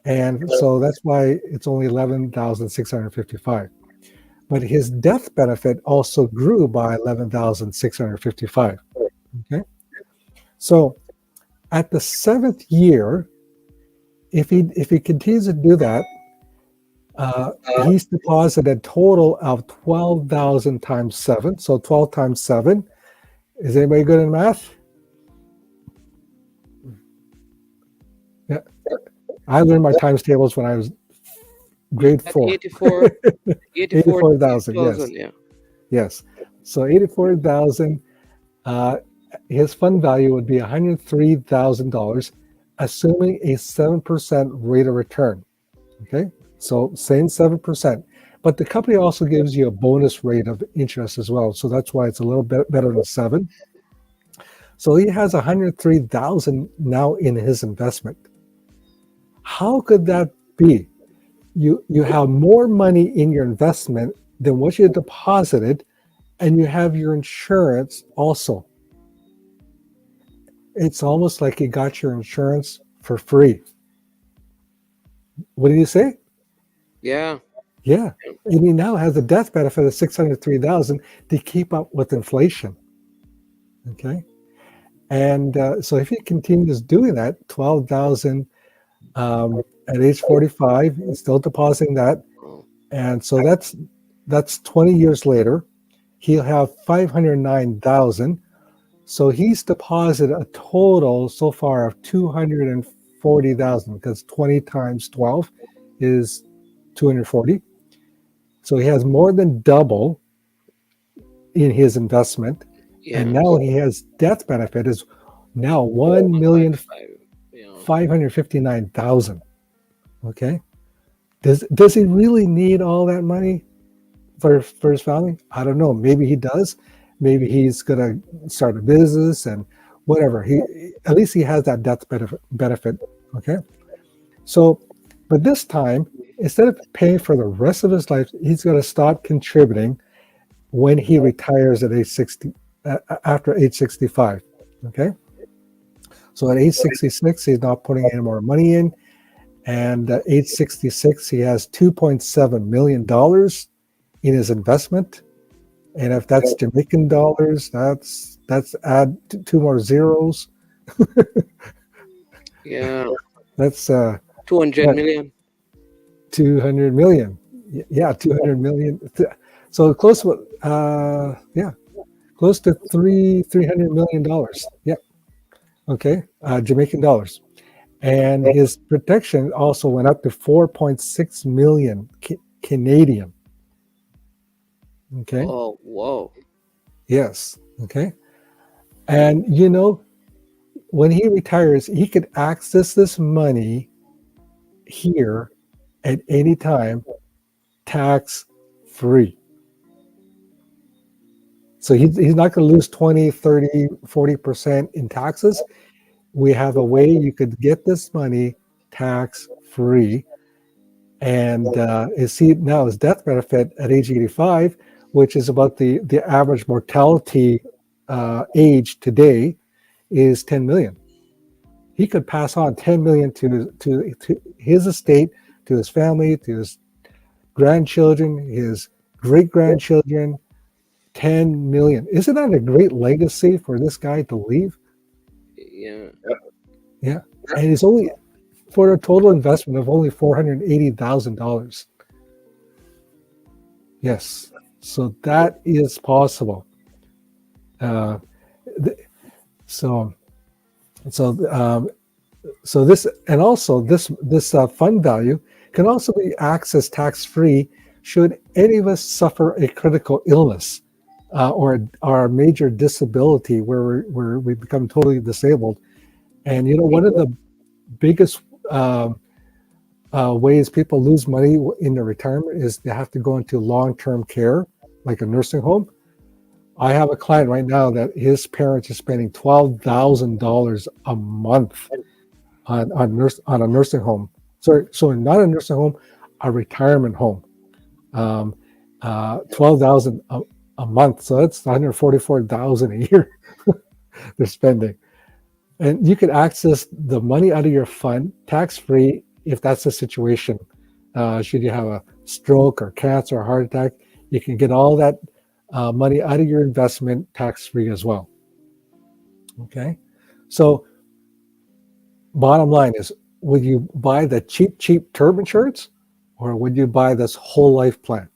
and so that's why it's only 11,655. But his death benefit also grew by 11,655. Okay, so at the seventh year, if he continues to do that, he's deposited a total of 12,000 times 7. So 12 times 7. Is anybody good in math? Yeah. I learned my times tables when I was grade 4. 84,000, 84,000, yes. yeah. Yes. So 84,000. Uh, his fund value would be $103,000, assuming a 7% rate of return. Okay, so same 7%, but the company also gives you a bonus rate of interest as well. So that's why it's a little bit better than 7. So he has 103,000 now in his investment. How could that be? You have more money in your investment than what you deposited, and you have your insurance also. It's almost like you got your insurance for free. What do you say? Yeah. Yeah. And he now has a death benefit of 603,000 to keep up with inflation. Okay. And so if he continues doing that, 12,000 at age 45, he's still depositing that. Oh, And so that's 20 years later, he'll have 509,000. So he's deposited a total so far of 240,000, because 20 times 12 is 240. So he has more than double in his investment. yeah. And now he has death benefit is now 1,559,000. Okay. Does he really need all that money for his family? I don't know. Maybe he does. Maybe he's gonna start a business and whatever. He at least he has that death benefit. Okay. So, but this time, instead of paying for the rest of his life, he's gonna start contributing when he retires at age 60, after age 65. Okay. So at age 66, he's not putting any more money in. And at age 66, he has $2.7 million in his investment. And if that's Jamaican dollars, that's add two more zeros. Yeah. That's 200 million. 200 million. Yeah, 200 million. So close to close to $300 million. Yeah. Okay. Jamaican dollars. And his protection also went up to 4.6 million Canadian. Okay. Oh, whoa. Yes. Okay. And when he retires, he could access this money here at any time, tax free. So he's not going to lose 20, 30, 40% in taxes. We have a way you could get this money tax free. And now his death benefit at age 85, which is about the average mortality age today, is 10 million. He could pass on 10 million to his estate, to his family, to his grandchildren, his great grandchildren. 10 million. Isn't that a great legacy for this guy to leave? Yeah. Yeah. And he's only for a total investment of only $480,000. Yes. So that is possible. So this, and also this fund value can also be accessed tax free should any of us suffer a critical illness or a major disability where we become totally disabled. And one of the biggest ways people lose money in their retirement is they have to go into long-term care, like a nursing home. I have a client right now that his parents are spending $12,000 a month on a nursing home. So not a nursing home, a retirement home. 12,000 a month, so that's 144,000 a year they're spending. And you can access the money out of your fund tax-free if that's the situation. Should you have a stroke or cancer or heart attack, you can get all that money out of your investment tax-free as well. Okay, so bottom line is, would you buy the cheap term insurance, or would you buy this whole life plan?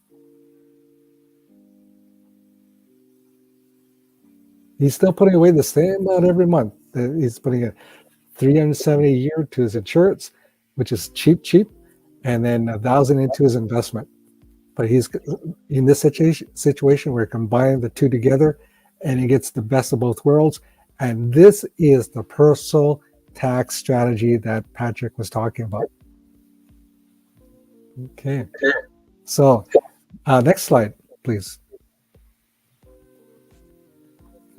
He's still putting away the same amount every month. He's putting a $370 a year to his insurance, which is cheap, and then $1,000 into his investment. but he's in this situation where combining the two together, and he gets the best of both worlds. And this is the personal tax strategy that Patrick was talking about. Okay, so next slide, please.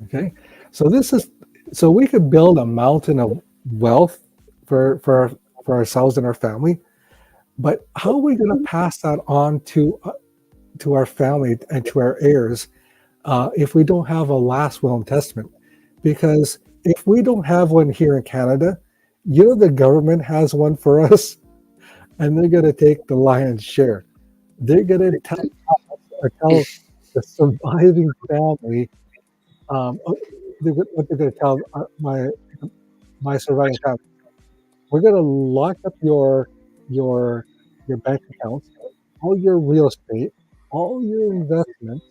Okay, so this is so we could build a mountain of wealth for ourselves and our family, but how are we going to pass that on to our family and to our heirs if we don't have a last will and testament? Because if we don't have one here in Canada, the government has one for us, and they're going to take the lion's share. They're going to tell the surviving family what they're going to tell my surviving family. We're going to lock up your bank accounts, all your real estate, all your investments,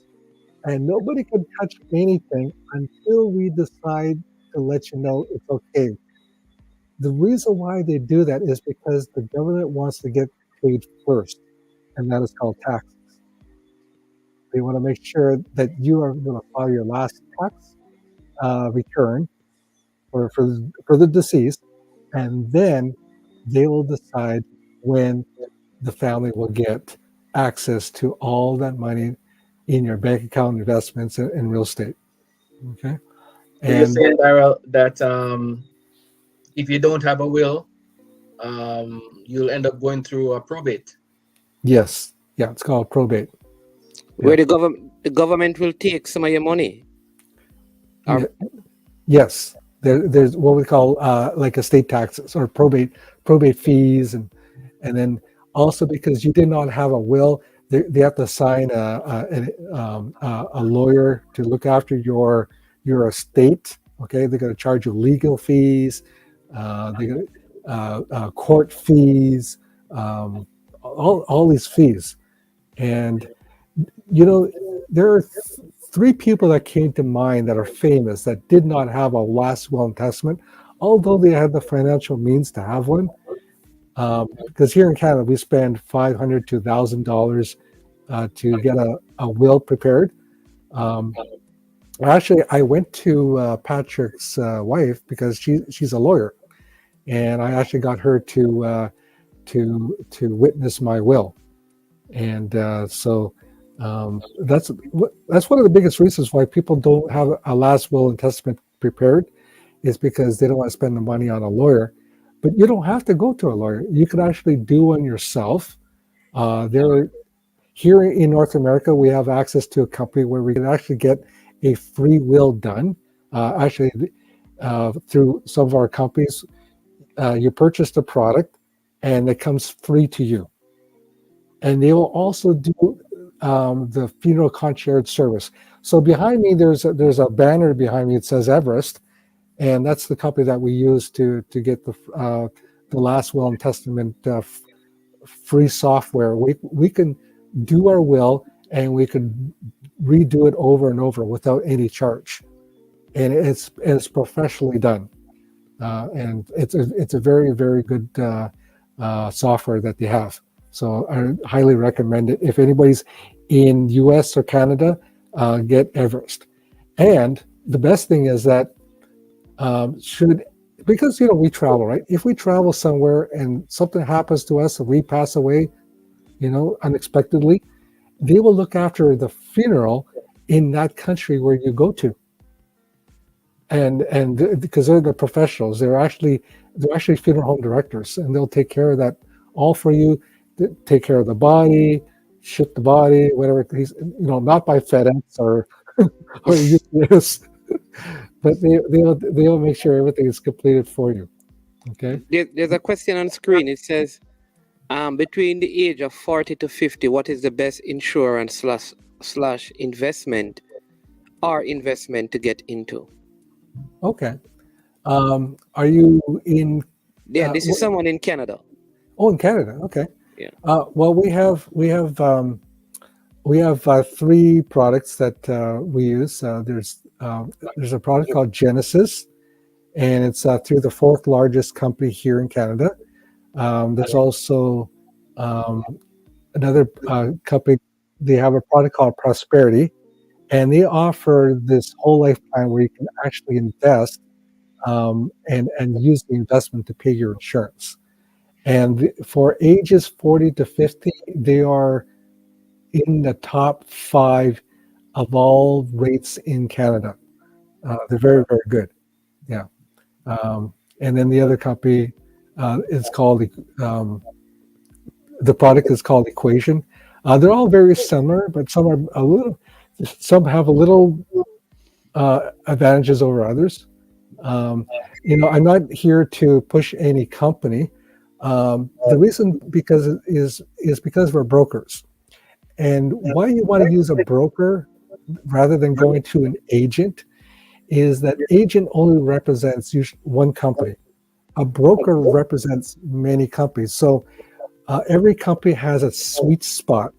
and nobody can touch anything until we decide to let you know it's okay. The reason why they do that is because the government wants to get paid first, and that is called taxes. They want to make sure that you are going to file your last tax return for the deceased, and then they will decide when the family will get access to all that money in your bank account, investments, and real estate. Okay. So you're saying, Daryl, that if you don't have a will, you'll end up going through a probate. Yes, yeah, it's called probate. Where the government will take some of your money. Yes, there's what we call like estate taxes or probate fees, and then also because you did not have a will, they have to assign a lawyer to look after your estate. Okay, they're going to charge you legal fees, they're going to court fees, all these fees, and there are three people that came to mind that are famous that did not have a last will and testament, although they had the financial means to have one. Because here in Canada, we spend $500 to $1,000 to get a will prepared. Actually, I went to Patrick's wife because she's a lawyer, and I actually got her to witness my will, and so that's one of the biggest reasons why people don't have a last will and testament prepared, is because they don't want to spend the money on a lawyer. But you don't have to go to a lawyer. You can actually do one yourself. Here in North America, we have access to a company where we can actually get a free will done. Through some of our companies, you purchase the product and it comes free to you. And they will also do the funeral concierge service. So behind me, there's a banner behind me. It says Everest, and that's the company that we use to get the last will and testament free software. We can do our will, and we can redo it over and over without any charge, and it's professionally done, and it's a very, very good software that they have. So I highly recommend it. If anybody's in US or Canada, get Everest. And the best thing is that because we travel, right? If we travel somewhere and something happens to us and we pass away, unexpectedly, they will look after the funeral in that country where you go to. And because they're the professionals, they're actually funeral home directors, and they'll take care of that all for you. Take care of the body, ship the body, whatever it is, not by FedEx or UPS, but they'll make sure everything is completed for you. Okay. There's a question on screen. It says, between the age of 40 to 50, what is the best insurance slash investment to get into? Okay. Are you in? Yeah, this is someone in Canada. Oh, in Canada. Okay. Yeah. Well, we have three products that we use. There's a product called Genesis, and it's through the fourth largest company here in Canada. There's also another company they have a product called Prosperity, and they offer this whole life plan where you can actually invest and use the investment to pay your insurance. And for ages 40 to 50, they are in the top five of all rates in Canada. They're very, very good. Yeah. And then the other company is called, the product is called Equation. They're all very similar, but some have a little advantages over others. I'm not here to push any company. The reason is because we're brokers, and why you want to use a broker rather than going to an agent is that agent only represents one company. A broker represents many companies. So every company has a sweet spot.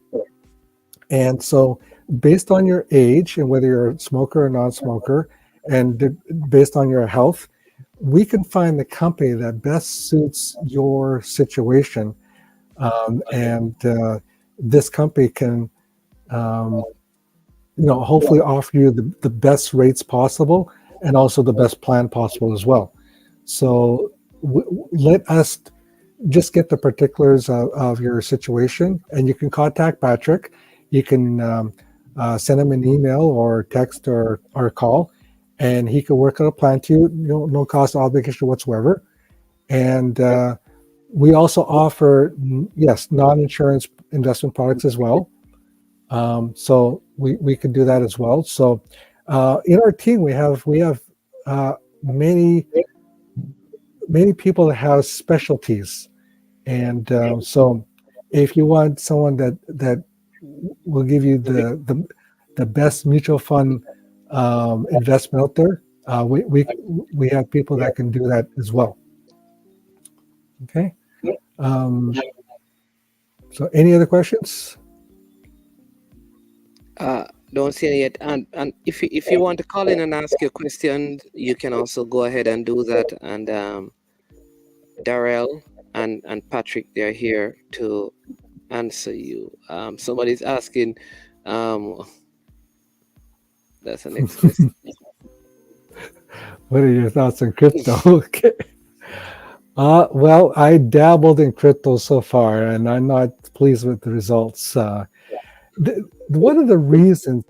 And so based on your age and whether you're a smoker or non-smoker, and based on your health, we can find the company that best suits your situation. And this company can hopefully offer you the best rates possible and also the best plan possible as well. So let us just get the particulars of your situation, and you can contact Patrick. You can send him an email or text or call, and he can work out a plan to you, no cost or obligation whatsoever. And we also offer, yes, non-insurance investment products as well. So we can do that as well. So in our team, we have many people that have specialties, and so if you want someone that will give you the best mutual fund investment out there, we have people that can do that as well. Okay. So any other questions? Don't see any yet. And if you want to call in and ask your question, you can also go ahead and do that. And Darrell and Patrick, they're here to answer you. Somebody's asking, that's the next question. What are your thoughts on crypto? Okay. Well, I dabbled in crypto so far, and I'm not pleased with the results. One of the reasons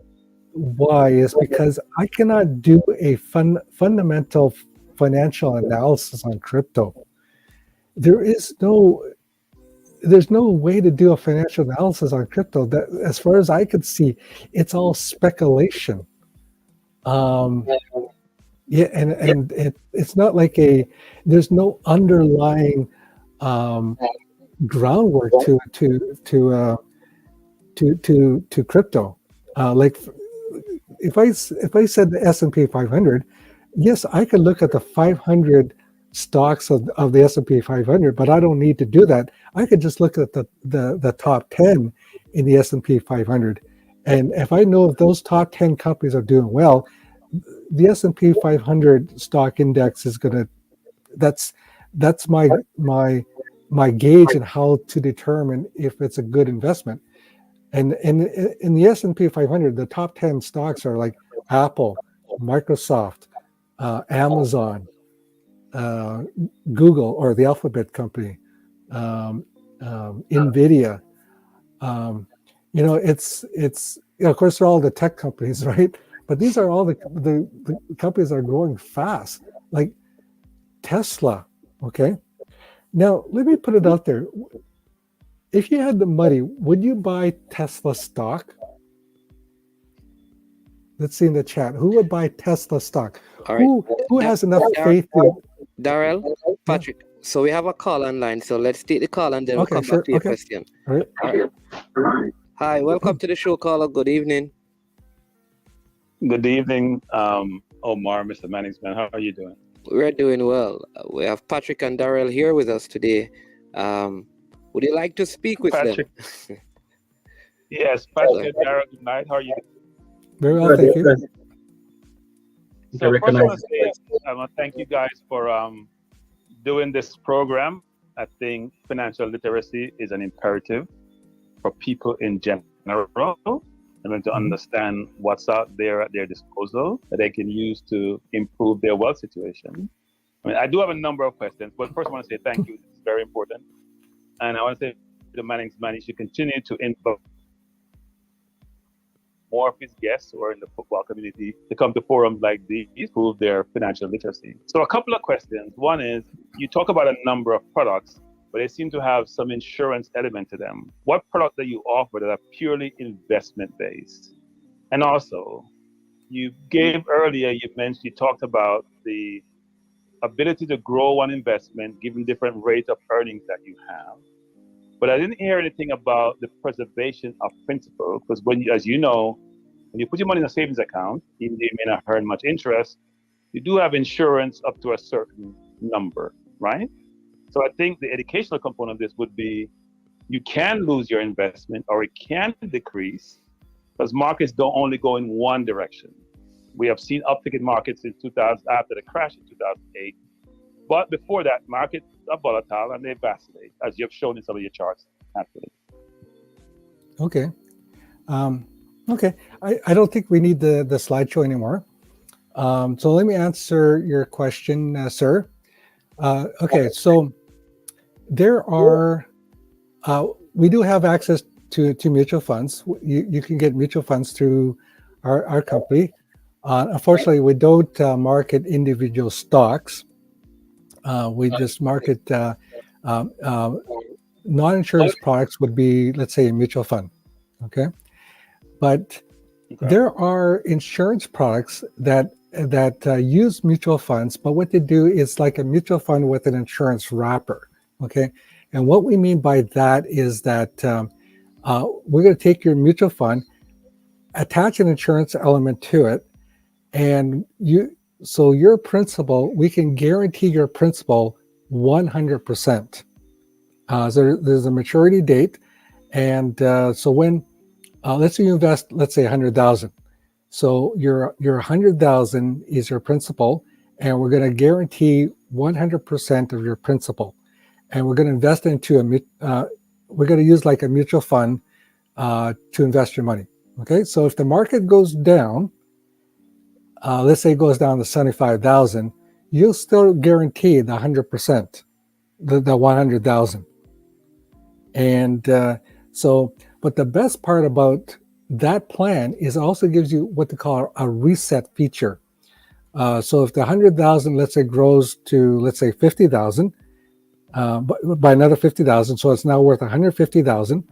why is because I cannot do a fundamental financial analysis on crypto. There's no way to do a financial analysis on crypto. That, as far as I could see, it's all speculation. Yeah, and it's not like there's no underlying groundwork to crypto. Like if I said the S&P 500, yes, I could look at the 500 stocks of the S&P 500, but I don't need to do that. I could just look at the top 10 in the S&P 500, and if I know if those top 10 companies are doing well, the S&P 500 stock index is gonna. That's my gauge in how to determine if it's a good investment. And in the S&P 500, the top 10 stocks are like Apple, Microsoft, Amazon, Google, or the Alphabet company, Nvidia. It's of course they're all the tech companies, right? But these are all the companies that are growing fast, like Tesla. Okay, now let me put it out there. If you had the money, would you buy Tesla stock? Let's see in the chat. Who would buy Tesla stock? All right. Who has enough faith to... Darrell, Patrick, so we have a call online. So let's take the call and then we'll come back to your question. All right. Hi, welcome to the show, caller. Good evening. Good evening, Omar, Mr. Manningsman. How are you doing? We're doing well. We have Patrick and Darrell here with us today. Would you like to speak with Patrick? them? Yes, Patrick and Darrell, good night. How are you doing? Very well, thank you. So first I want to thank you guys for doing this program. I think financial literacy is an imperative for people in general. in a row, and then to understand what's out there at their disposal that they can use to improve their wealth situation. I mean, I do have a number of questions, but first I want to say thank you. This is very important. And I want to say to the Manning's man, he should continue to invite more of his guests who are in the football community to come to forums like these, prove their financial literacy. So a couple of questions. One is, you talk about a number of products, but they seem to have some insurance element to them. What product do you offer that are purely investment-based? And also, you gave earlier, you talked about the ability to grow one investment given different rates of earnings that you have. But I didn't hear anything about the preservation of principal, because when you, as you know, when you put your money in a savings account, even though you may not earn much interest, you do have insurance up to a certain number, right? So I think the educational component of this would be, you can lose your investment or it can decrease, because markets don't only go in one direction. We have seen uptick in markets in 2000 after the crash in 2008. But before that, markets are volatile and they vacillate, as you have shown in some of your charts, actually. Okay. Okay. I don't think we need the slideshow anymore. So let me answer your question, sir. Okay. So there are, we do have access to mutual funds. You can get mutual funds through our company. Unfortunately, we don't market individual stocks. We just market non-insurance products would be, let's say, a mutual fund. Okay. But there are insurance products that use mutual funds, but what they do is like a mutual fund with an insurance wrapper. Okay. And what we mean by that is that we're going to take your mutual fund, attach an insurance element to it, and so your principal, we can guarantee your principal 100%. So there's a maturity date, and so when let's say you invest, let's say 100,000. So your 100,000 is your principal, and we're going to guarantee 100% of your principal, and we're going to invest into we're going to use like a mutual fund to invest your money. Okay, so if the market goes down, let's say it goes down to 75,000, you'll still guarantee the 100%, the 100,000. And so, but the best part about that plan is it also gives you what they call a reset feature. So if the 100,000, let's say, grows to, let's say, 50,000, by another 50,000, so it's now worth 150,000,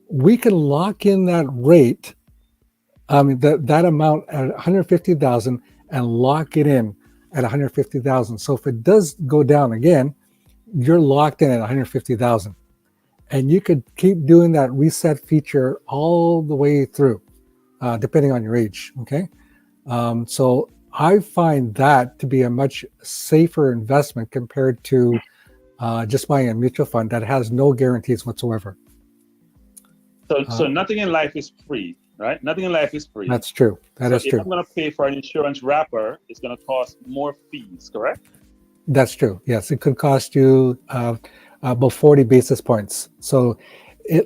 we can lock in that rate, that amount at 150,000 and lock it in at 150,000. So if it does go down again, you're locked in at 150,000. And you could keep doing that reset feature all the way through, depending on your age, okay? So I find that to be a much safer investment compared to just buying a mutual fund that has no guarantees whatsoever. So nothing in life is free, right? Nothing in life is free. That's true. That is true. If I'm going to pay for an insurance wrapper, it's going to cost more fees, correct? That's true. Yes, it could cost you about 40 basis points. So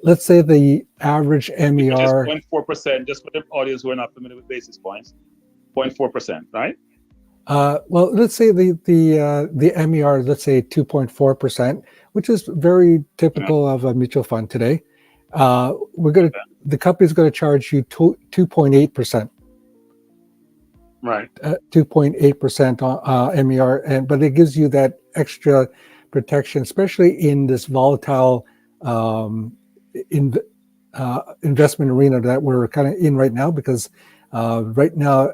let's say the average MER... Just 0.4%, just for the audience who are not familiar with basis points, 0.4%, right? Well, let's say the MER, let's say 2.4%, which is very typical of a mutual fund today. The company's going to charge you 2.8%. Right. 2.8% MER, but it gives you that extra protection, especially in this volatile investment arena that we're kind of in right now, because right now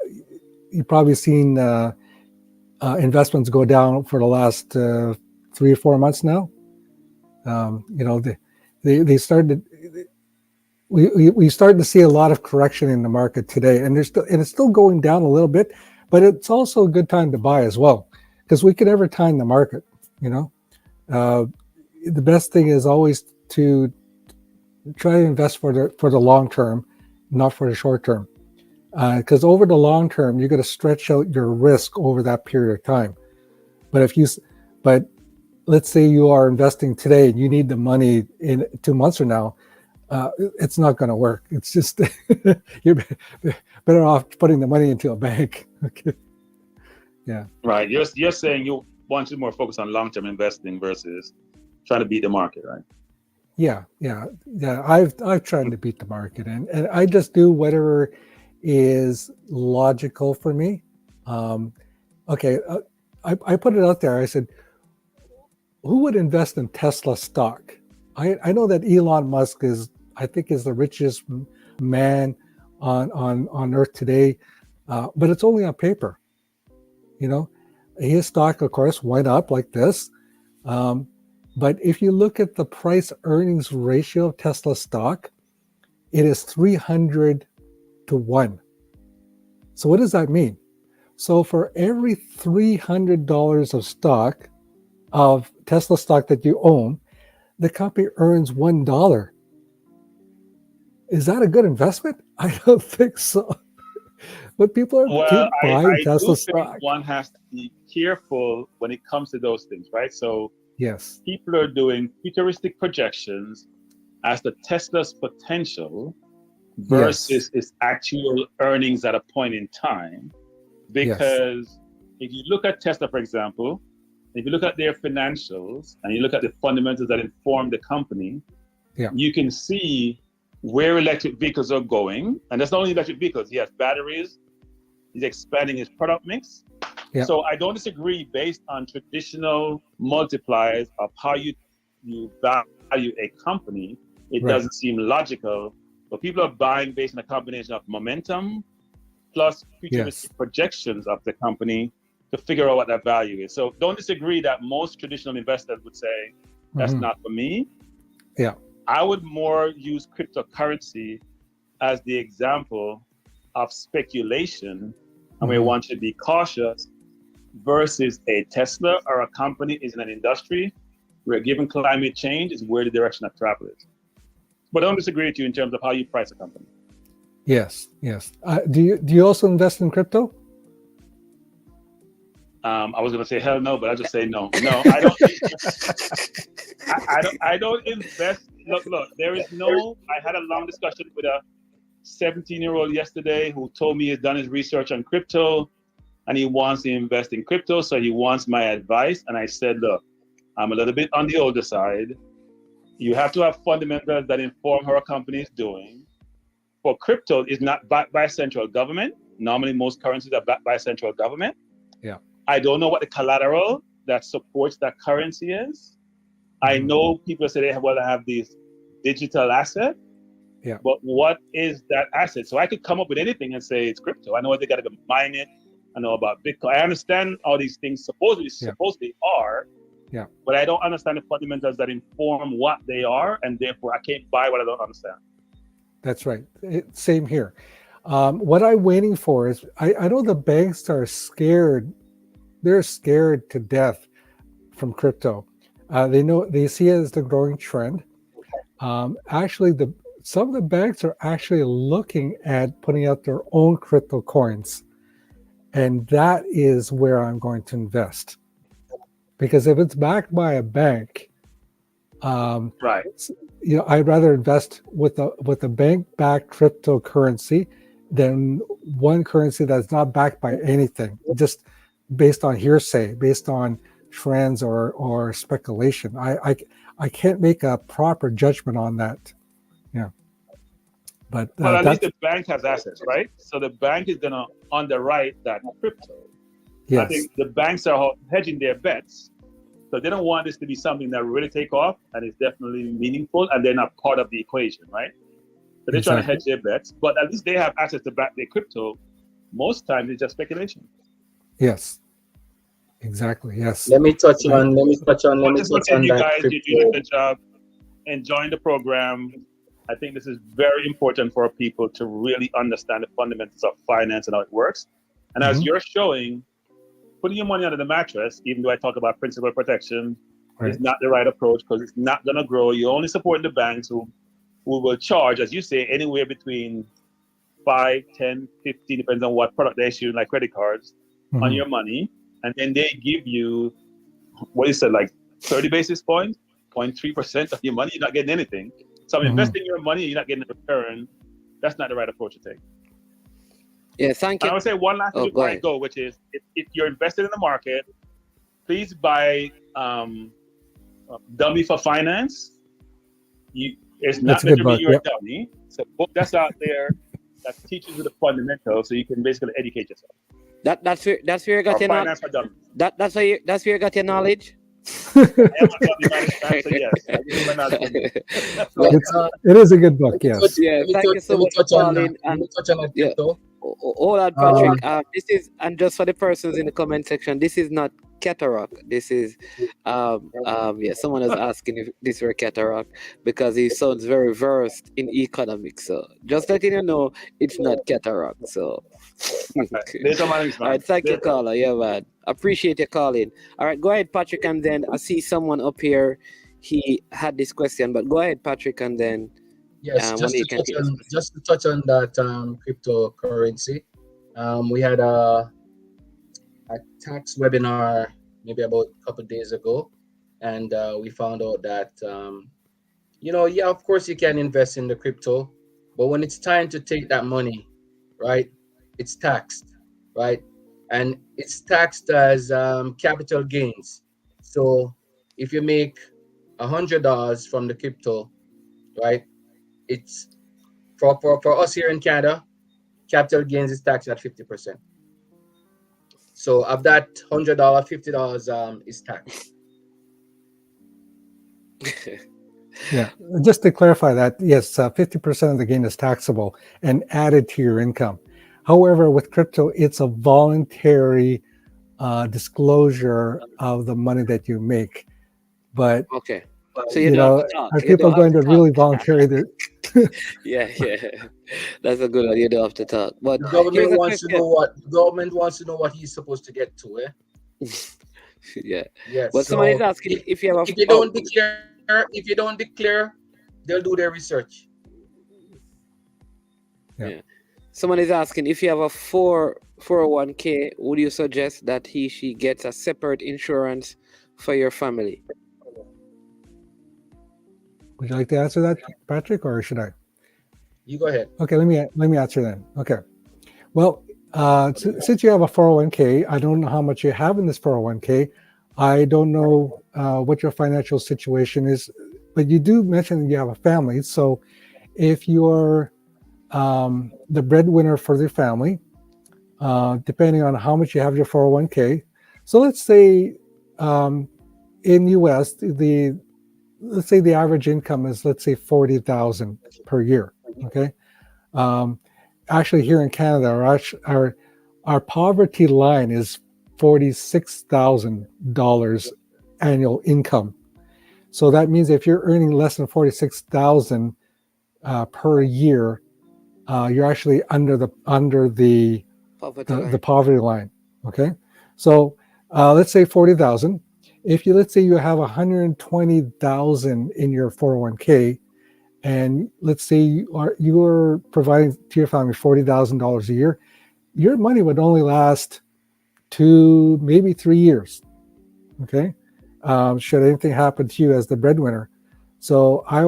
you've probably seen investments go down for the last 3 or 4 months now. They started. We started to see a lot of correction in the market today, and it's still going down a little bit, but it's also a good time to buy as well, because we can never time the market. The best thing is always to try to invest for the long term, not for the short term, because over the long term you're going to stretch out your risk over that period of time. But let's say you are investing today and you need the money in 2 months from now. it's not going to work. It's just you're better off putting the money into a bank. Okay. Yeah. Right. You're saying you want to more focus on long-term investing versus trying to beat the market, right? Yeah. I've tried to beat the market, and I just do whatever is logical for me. Okay. I put it out there. I said, who would invest in Tesla stock? I know that Elon Musk is the richest man on earth today, but it's only on paper. You know, his stock, of course, went up like this. But if you look at the price earnings ratio of Tesla stock, it is 300 to 1. So what does that mean? So for every $300 of stock, of Tesla stock that you own, the company earns $1. Is that a good investment? I don't think so. But people are keep buying Tesla stock. One has to be careful when it comes to those things, right? So yes, people are doing futuristic projections as to Tesla's potential versus its actual earnings at a point in time. Because if you look at Tesla, for example, if you look at their financials and you look at the fundamentals that inform the company, you can see where electric vehicles are going. And that's not only electric vehicles. He has batteries. He's expanding his product mix. So I don't disagree based on traditional multipliers of how you value a company. It doesn't seem logical. But people are buying based on a combination of momentum plus futuristic projections of the company to figure out what that value is. So don't disagree that most traditional investors would say, that's not for me. Yeah. I would more use cryptocurrency as the example of speculation, and we want to be cautious, versus a Tesla or a company is in an industry where given climate change is where the direction of travel is. But I don't disagree with you in terms of how you price a company. Yes. Do you also invest in crypto? I was going to say hell no, but I just say no. No, I don't. I don't invest. Look. There is no. I had a long discussion with a 17-year-old yesterday who told me he's done his research on crypto, and he wants to invest in crypto, so he wants my advice. And I said, look, I'm a little bit on the older side. You have to have fundamentals that inform how a company is doing. For crypto, is not backed by central government. Normally, most currencies are backed by central government. Yeah. I don't know what the collateral that supports that currency is. I know people say they have these digital asset. Yeah. But what is that asset? So I could come up with anything and say it's crypto. I know they got to mine it. I know about Bitcoin. I understand all these things supposedly are. Yeah. But I don't understand the fundamentals that inform what they are, and therefore I can't buy what I don't understand. That's right. Same here. What I'm waiting for is I know the banks are scared. They're scared to death from crypto. They see it as the growing trend. Actually, some of the banks are actually looking at putting out their own crypto coins, and that is where I'm going to invest. Because if it's backed by a bank, I'd rather invest with a bank-backed cryptocurrency than one currency that's not backed by anything, just based on hearsay, based on trends or speculation. I can't make a proper judgment on that. Yeah. But at least the bank has assets, right? So the bank is gonna underwrite that crypto. Yes. I think the banks are hedging their bets. So they don't want this to be something that really take off and is definitely meaningful, and they're not part of the equation, right? So they're trying to hedge their bets, but at least they have access to back their crypto. Most times it's just speculation. Yes. Exactly. Yes. Let me touch on you that. guys, you're doing a good job enjoying the program. I think this is very important for people to really understand the fundamentals of finance and how it works. And as you're showing, putting your money under the mattress, even though I talk about principal protection, is not the right approach because it's not going to grow. You're only supporting the banks who will charge, as you say, anywhere between 5, 10, 15, depends on what product they issue, like credit cards, on your money. And then they give you, what you said, like 30 basis points, 0.3% of your money. You're not getting anything. So I'm investing your money, you're not getting a return. That's not the right approach to take. Yeah, thank And you. I would say one last thing before I go, which is if you're invested in the market, please buy Dummy for Finance. It's not That's a meant good to be book. your Yep. dummy. It's a book that's out there that teaches you the fundamentals, so you can basically educate yourself. That's where you got your finance for dummies. That's where you got your knowledge. I am a dummy man, so yes, I give you my knowledge. It is a good book. Yes. Yeah, thank you so much for calling. Let me touch on that crypto. Hold on, Patrick. This is, and just for the persons in the comment section, this is not cataract. This is someone is asking if this were cataract because he sounds very versed in economics. So just letting you know, it's not cataract. So all right, thank you, caller. Yeah, man. Appreciate your calling. All right, go ahead, Patrick, and then I see someone up here. He had this question, but go ahead, Patrick, and then yes, just to touch on that cryptocurrency. We had a tax webinar maybe about a couple of days ago, and we found out that of course you can invest in the crypto, but when it's time to take that money, right, it's taxed, right, and it's taxed as capital gains. So if you make $100 from the crypto, right, it's for us here in Canada, capital gains is taxed at 50%. So of that $100, $50 is taxed. Yeah, just to clarify that, yes, 50% of the gain is taxable and added to your income. However, with crypto, it's a voluntary disclosure of the money that you make. But okay, so you know, are people going to really volunteer their? yeah, that's a good one. You don't have to talk. But the government wants to know what he's supposed to get to, yeah. Yes. But somebody's asking if you have if you don't declare, they'll do their research. Yeah. Someone is asking if you have a 401k, would you suggest that she gets a separate insurance for your family? Would you like to answer that, Patrick, or should I? You go ahead. Okay, let me answer then. Okay. Well, since you have a 401k, I don't know how much you have in this 401k. I don't know what your financial situation is, but you do mention that you have a family. So if you're the breadwinner for the family, depending on how much you have your 401k. So let's say in US, let's say the average income is, let's say, $40,000 per year. Okay. Actually, here in Canada, our poverty line is $46,000 annual income. So that means if you're earning less than $46,000 per year, you're actually under the poverty line. Okay. So let's say 40,000. Let's say you have 120,000 in your 401k, and let's say you are providing to your family $40,000 a year, your money would only last 2, maybe 3 years. Okay. Should anything happen to you as the breadwinner. So I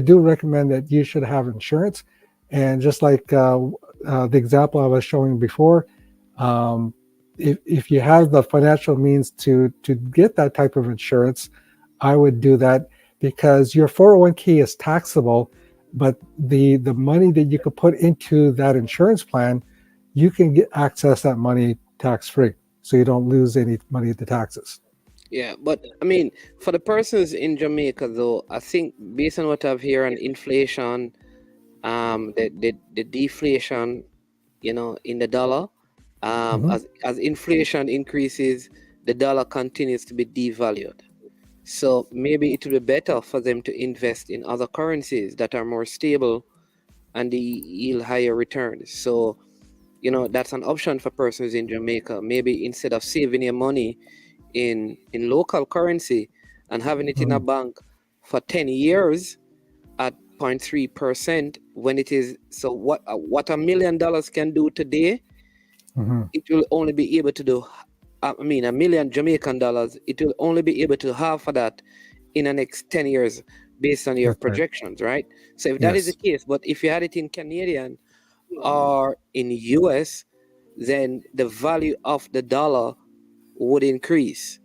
do recommend that you should have insurance. And just like the example I was showing before, if you have the financial means to get that type of insurance, I would do that, because your 401k is taxable, but the money that you could put into that insurance plan, you can access that money tax-free, so you don't lose any money at the taxes. Yeah, but I mean, for the persons in Jamaica, though, I think based on what I've heard on inflation, the deflation, in the dollar, as inflation increases, the dollar continues to be devalued. So maybe it would be better for them to invest in other currencies that are more stable and they yield higher returns. So, that's an option for persons in Jamaica. Maybe instead of saving your money in local currency and having it in a bank for 10 years at 0.3%, when it is, so what $1 million can do today, it will only be able to do, $1 million Jamaican dollars, it will only be able to half of that in the next 10 years based on your That's right. projections, right? So if that is the Yes. case, but if you had it in Canadian or in US, then the value of the dollar would increase.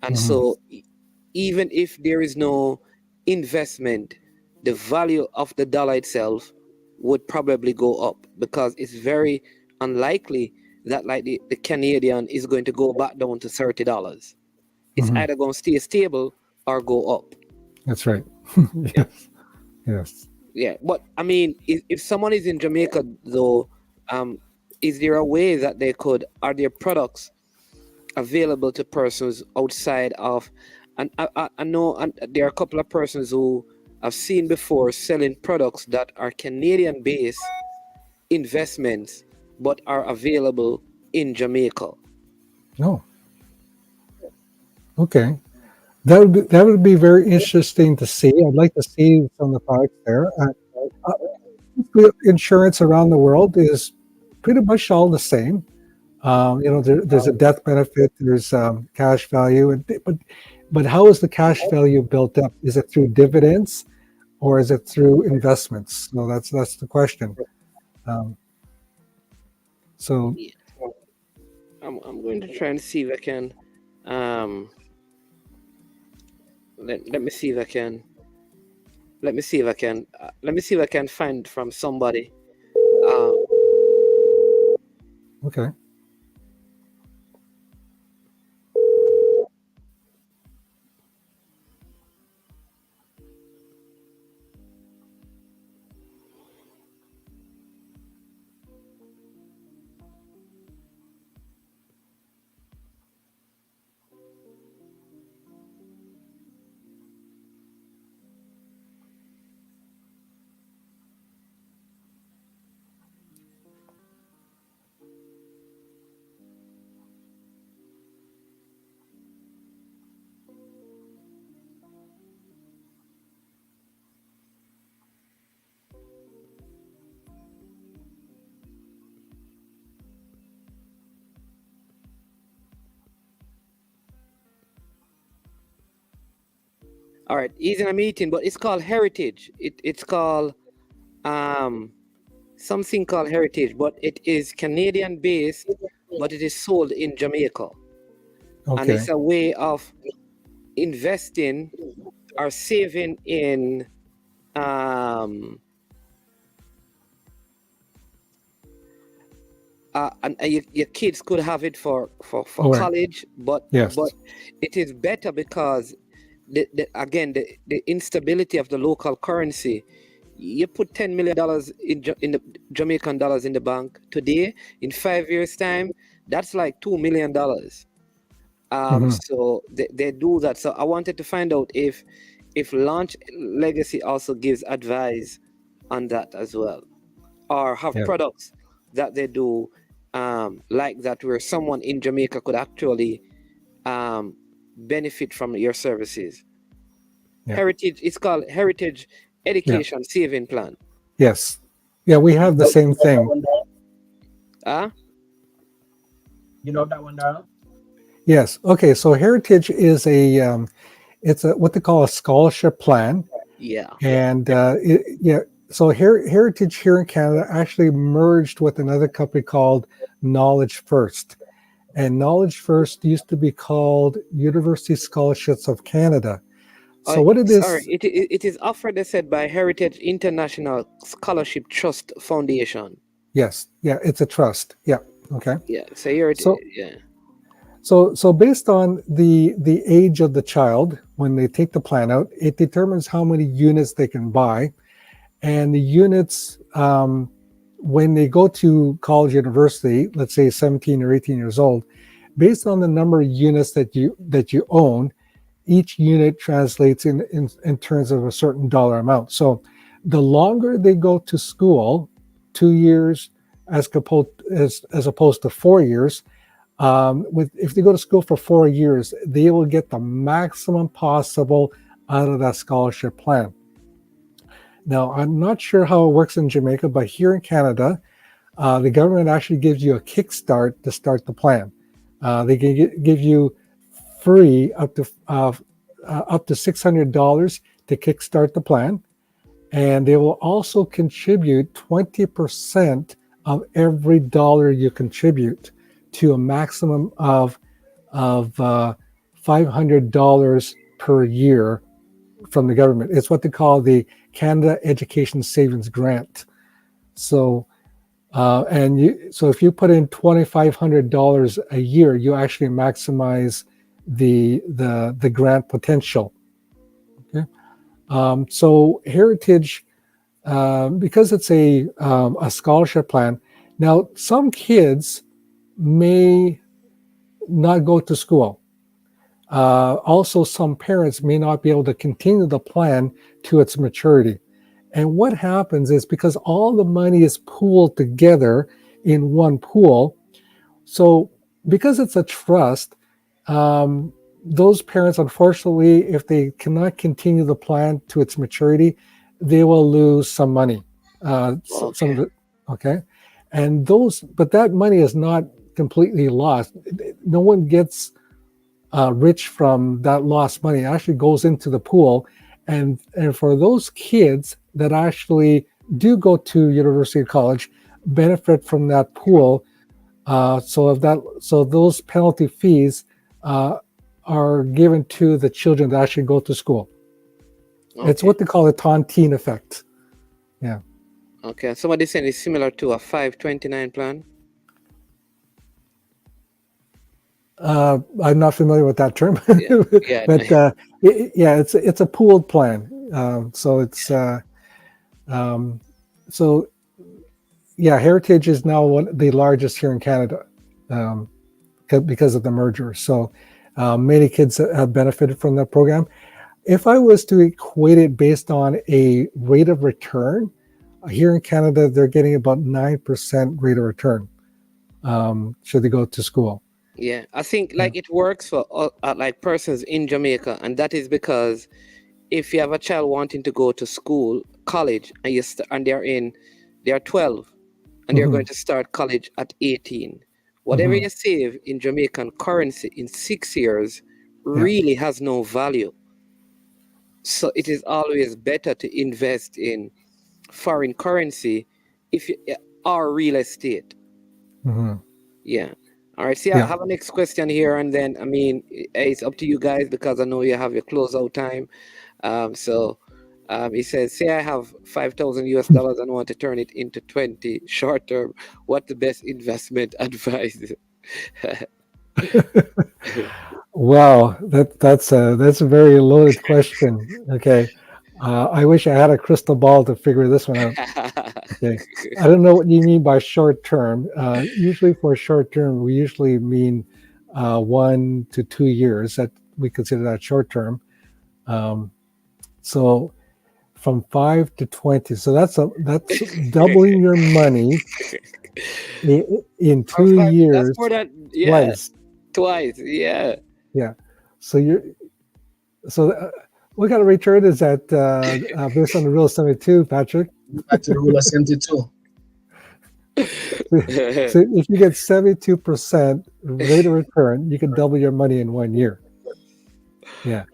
And Hmm. so even if there is no investment, the value of the dollar itself would probably go up, because it's very unlikely that like the Canadian is going to go back down to $30. It's Hmm. either going to stay stable or go up. That's right. Yeah. Yes. Yes. Yeah, but I mean, if someone is in Jamaica though, is there a way that they could, are there products available to persons outside of, and I know, and there are a couple of persons who I've seen before selling products that are Canadian based investments but are available in Jamaica. Oh, okay. That would be very interesting to see. I'd like to see some of the products there. Uh, Insurance around the world is pretty much all the same. There's a death benefit, there's cash value, but how is the cash value built up? Is it through dividends or is it through investments? So that's the question. Um, so Yeah. I'm going to try and see if I can, um, let me see if I can, let me see if I can find from somebody. Um, okay, all right, he's in a meeting, but it's called Heritage. It's called um something called Heritage, but it is Canadian based, but it is sold in Jamaica, and okay, it's a way of investing or saving in, and your kids could have it for all right, college, but yes, it is better because again the instability of the local currency. You put $10 million in the Jamaican dollars in the bank today. In 5 years' time, that's like $2 million. hmm, So they do that. So I wanted to find out if Launch Legacy also gives advice on that as well, or have yeah, products that they do, like that, where someone in Jamaica could actually um, benefit from your services. yeah, Heritage, it's called Heritage yeah, Education Saving Plan. yes, yeah. We have the same You know that thing. one, Darrell? Ah, You know that one, Darrell? Yes. Okay. So Heritage is it's a what they call a scholarship plan, yeah. and yeah. So Heritage here in Canada actually merged with another company called Knowledge First, and Knowledge First used to be called University Scholarships of Canada. So what it Sorry, is, it is offered, they said, by Heritage International Scholarship Trust Foundation. yes, yeah, it's a trust. Yeah. Okay. Yeah, so here it, So yeah. so based on the age of the child when they take the plan out, it determines how many units they can buy, and the units when they go to college, university, let's say 17 or 18 years old, based on the number of units that you own, each unit translates in terms of a certain dollar amount. So the longer they go to school, 2 years as opposed to 4 years, if they go to school for 4 years, they will get the maximum possible out of that scholarship plan. Now, I'm not sure how it works in Jamaica, but here in Canada, the government actually gives you a kickstart to start the plan. They can give you free up to $600 to kickstart the plan. And they will also contribute 20% of every dollar you contribute to a maximum of $500 per year from the government. It's what they call the Canada Education Savings Grant. So, so if you put in $2,500 a year, you actually maximize the grant potential. Okay, so Heritage, because it's a scholarship plan. Now, some kids may not go to school. Also, some parents may not be able to continue the plan to its maturity. And what happens is, because all the money is pooled together in one pool, so because it's a trust, those parents, unfortunately, if they cannot continue the plan to its maturity, they will lose some money. Some of the, okay, and but that money is not completely lost. No one gets rich from that lost money. It actually goes into the pool, and for those kids that actually do go to university or college, benefit from that pool. So those penalty fees are given to the children that actually go to school. Okay. It's what they call a tontine effect. Yeah. Okay. Somebody saying it's similar to a 529 plan. I'm not familiar with that term, but it's a pooled plan. So it's Heritage is now the largest here in Canada because of the merger. So many kids have benefited from that program. If I was to equate it based on a rate of return, here in Canada, they're getting about 9% rate of return should they go to school. Yeah, I think it works for like persons in Jamaica, and that is because if you have a child wanting to go to school, college, and they're 12, and they're going to start college at 18. Whatever you save in Jamaican currency in 6 years really has no value. So it is always better to invest in foreign currency or real estate. Yeah. All right. See, I have a next question here, and then it's up to you guys because I know you have your closeout time. He says, say I have $5,000 and want to turn it into 20 short term. What the best investment advice? Wow, that's a very loaded question. Okay, I wish I had a crystal ball to figure this one out. Okay, I don't know what you mean by short term. Usually for short term, we usually mean 1 to 2 years. That we consider that short term. So from 5 to 20. So that's doubling your money in 2 years. That's more than twice. Yeah. Yeah. So what kind of return is that based on the rule of 72, Patrick? Back to the rule of 72. So if you get 72% rate of return, you can double your money in 1 year. Yeah.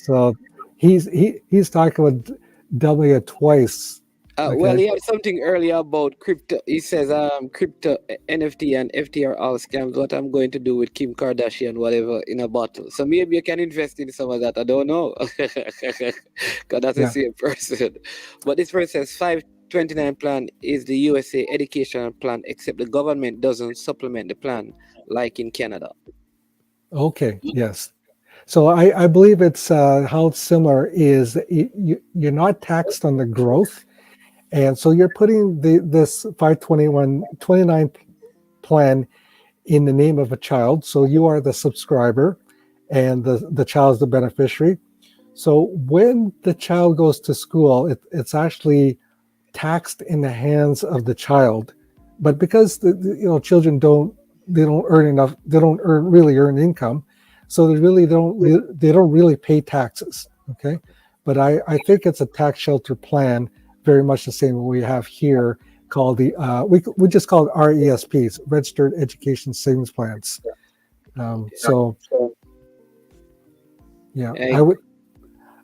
So he's talking about doubling it twice. Okay. Well, he had something earlier about crypto. He says crypto, NFT, and FT are all scams. What I'm going to do with Kim Kardashian, whatever, in a bottle. So maybe you can invest in some of that. I don't know. Because that's the same person. But this person says 529 plan is the USA educational plan, except the government doesn't supplement the plan like in Canada. Okay, yes. So I believe it's how it's similar is you're not taxed on the growth. And so you're putting this 529 plan in the name of a child. So you are the subscriber and the child's the beneficiary. So when the child goes to school, it's actually taxed in the hands of the child. But because children don't earn enough, they don't really earn income. So they don't really pay taxes. Okay. But I think it's a tax shelter plan, very much the same we have here, called the we just call it RESPs, Registered Education Savings Plans. I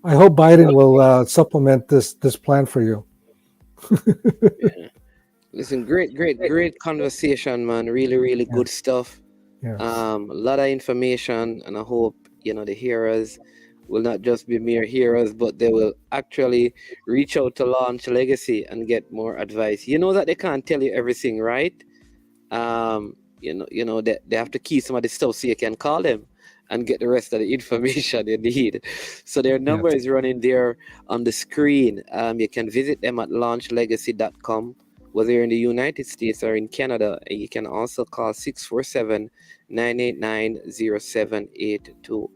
I hope Biden will supplement this plan for you. Yeah. Listen, great conversation, man. Really, really Yeah. good stuff. Yes. A lot of information, and I hope the hearers will not just be mere hearers, but they will actually reach out to Launch Legacy and get more advice. You know that they can't tell you everything, right? They have to key some of the stuff so you can call them and get the rest of the information you need. So their Yes. number is running there on the screen. You can visit them at launchlegacy.com, whether you're in the United States or in Canada. And you can also call 647-989-0782.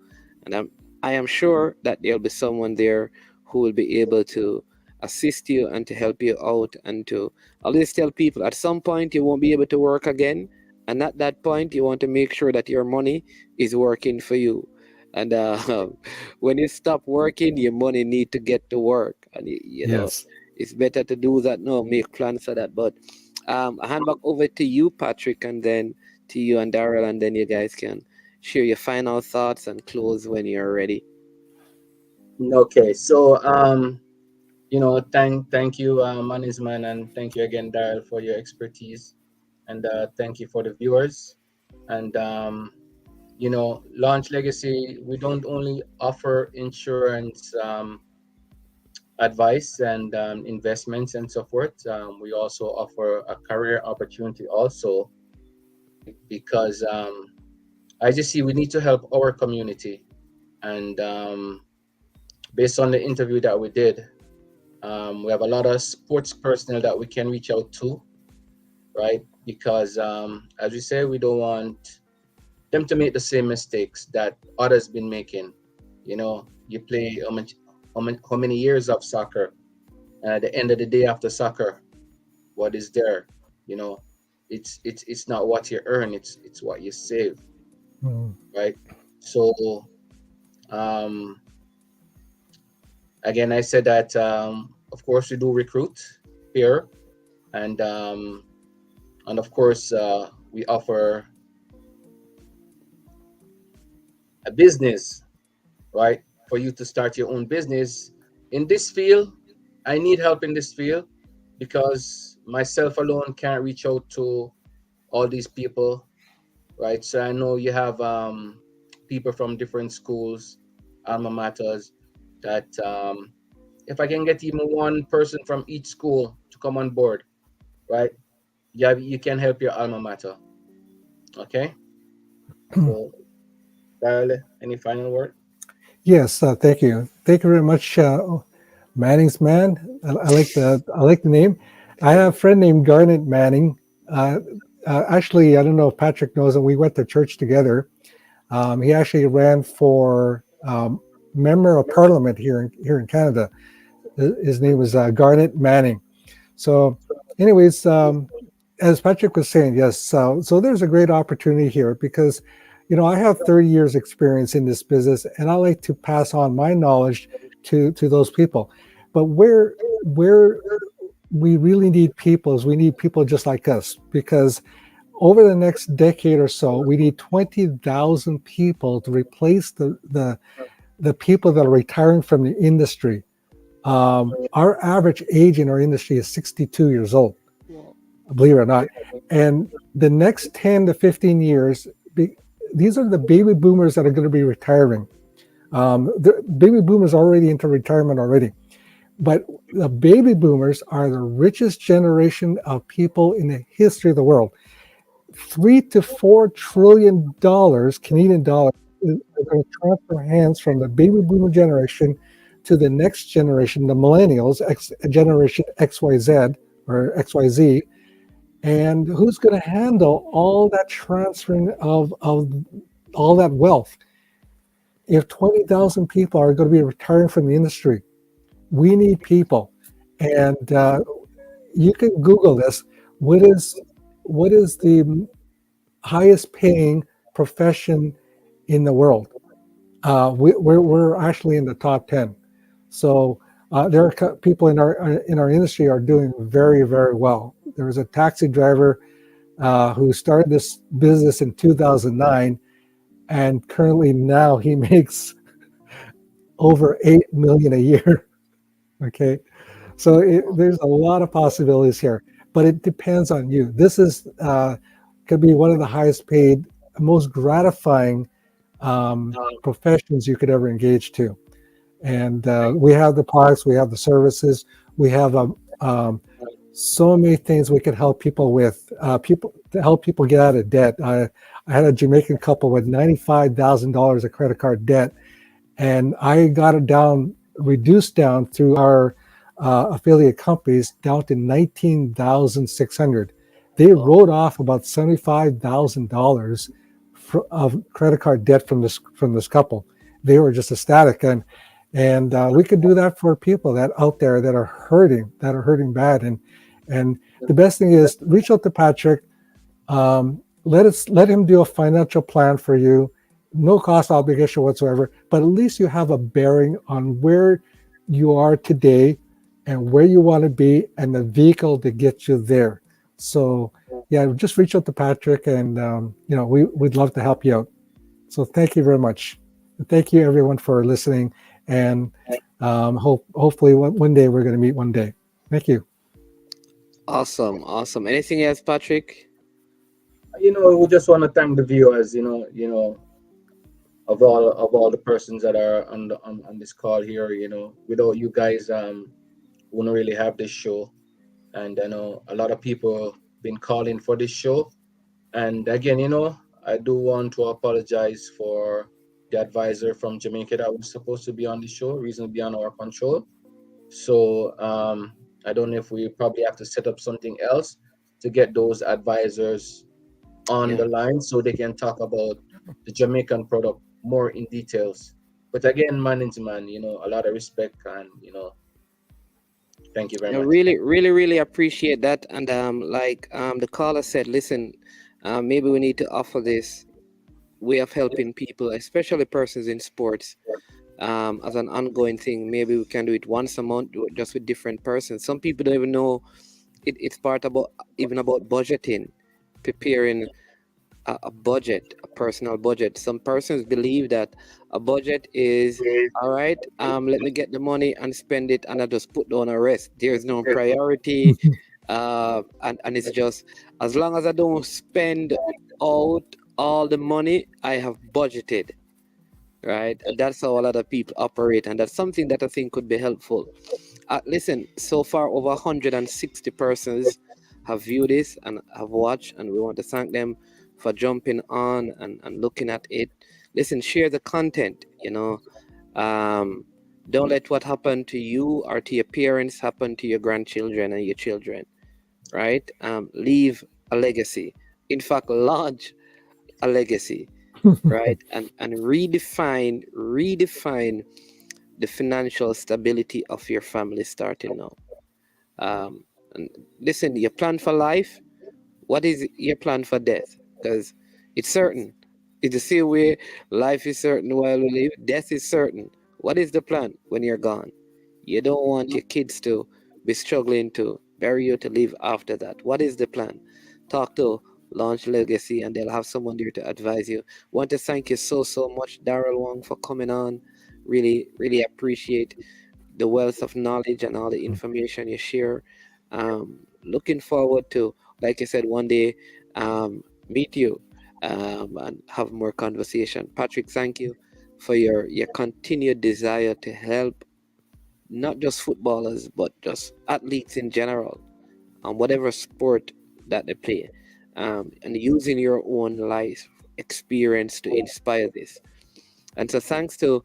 And I am sure that there'll be someone there who will be able to assist you and to help you out, and to always tell people at some point you won't be able to work again, and at that point you want to make sure that your money is working for you. And when you stop working, your money need to get to work, and Yes. it's better to do that now, make plans for that. But I hand back over to you, Patrick, and then to you and Daryl, and then you guys can share your final thoughts and close when you're ready. Okay, so thank you, Manisman, and thank you again, Daryl, for your expertise, and thank you for the viewers. And Launch Legacy, we don't only offer insurance advice and investments and so forth. We also offer a career opportunity also, because I just see we need to help our community. And based on the interview that we did, we have a lot of sports personnel that we can reach out to, right? Because as we say, we don't want them to make the same mistakes that others been making. You play how many years of soccer, and at the end of the day, after soccer, what is there? You know, it's not what you earn; it's what you save, Mm. right? So um, again, I said that of course we do recruit here, and of course we offer a business, right? For you to start your own business in this field. I need help in this field because myself alone can't reach out to all these people, right? So I know you have people from different schools, alma maters, that if I can get even one person from each school to come on board, right? Yeah, you can help your alma mater. Okay. So, Darle, any final word? Yes. Thank you. Thank you very much, Manning's man. I like the name. I have a friend named Garnet Manning. Uh, actually, I don't know if Patrick knows him. We went to church together. He actually ran for member of parliament here in Canada. His name was Garnet Manning. So, anyways, as Patrick was saying, yes. So there's a great opportunity here because, I have 30 years experience in this business, and I like to pass on my knowledge to those people. But where we really need people is we need people just like us, because over the next decade or so, we need 20,000 people to replace the people that are retiring from the industry. Our average age in our industry is 62 years old, believe it or not. And the next 10 to 15 years, these are the baby boomers that are going to be retiring. The baby boomers are already into retirement already. But the baby boomers are the richest generation of people in the history of the world. $3 to $4 trillion Canadian dollars are going to transfer hands from the baby boomer generation to the next generation, the millennials, generation XYZ or XYZ. And who's going to handle all that transferring of all that wealth? If 20,000 people are going to be retiring from the industry, we need people. And you can Google this. What is the highest paying profession in the world? We're actually in the top 10. So there are people in our industry are doing very, very well. There was a taxi driver who started this business in 2009, and currently now he makes over 8 million a year. Okay. So there's a lot of possibilities here, but it depends on you. This is could be one of the highest paid, most gratifying professions you could ever engage to. And we have the products, we have the services, we have so many things we could help people with. People to help people get out of debt. I had a Jamaican couple with $95,000 of credit card debt, and I got it down, reduced down through our affiliate companies down to 19,600. They wrote off about $75,000 of credit card debt from this couple. They were just ecstatic, and we could do that for people that out there that are hurting bad. And the best thing is reach out to Patrick. Let him do a financial plan for you, no cost obligation whatsoever. But at least you have a bearing on where you are today and where you want to be and the vehicle to get you there. So yeah, just reach out to Patrick, and we'd love to help you out. So thank you very much. Thank you everyone for listening, and hopefully one day we're going to meet one day. Thank you. Awesome. Anything else, Patrick? We just want to thank the viewers. Of all the persons that are on this call here. Without you guys, wouldn't really have this show. And I know a lot of people been calling for this show. And again, I do want to apologize for the advisor from Jamaica that was supposed to be on the show, reasonably beyond our control. So I don't know if we probably have to set up something else to get those advisors on the line so they can talk about the Jamaican product more in details. But again, man is man, a lot of respect, and thank you very I much. really appreciate that. And like the caller said, listen, maybe we need to offer this way of helping people, especially persons in sports, as an ongoing thing. Maybe we can do it once a month, just with different persons. Some people don't even know it's part about budgeting, preparing a budget, a personal budget. Some persons believe that a budget is all right. Let me get the money and spend it, and I just put down a rest. There's no priority, and it's just as long as I don't spend out all the money I have budgeted. Right, that's how a lot of people operate, and that's something that I think could be helpful. Listen, so far over 160 persons have viewed this and have watched, and we want to thank them for jumping on and looking at it. Listen, share the content, don't let what happened to you or to your parents happen to your grandchildren and your children, right? Leave a legacy. In fact, launch a legacy, right? And redefine the financial stability of your family starting now. And listen, your plan for life, what is your plan for death? Because it's certain. It's the same way life is certain while we live, death is certain. What is the plan when you're gone? You don't want your kids to be struggling to bury you to live after that. What is the plan? Talk to Launch Legacy, and they'll have someone there to advise you. Want to thank you so much, Daryl Wong, for coming on. Really appreciate the wealth of knowledge and all the information you share. Looking forward to, like I said, one day meet you and have more conversation. Patrick, thank you for your continued desire to help not just footballers, but just athletes in general on whatever sport that they play, and using your own life experience to inspire this. And so thanks to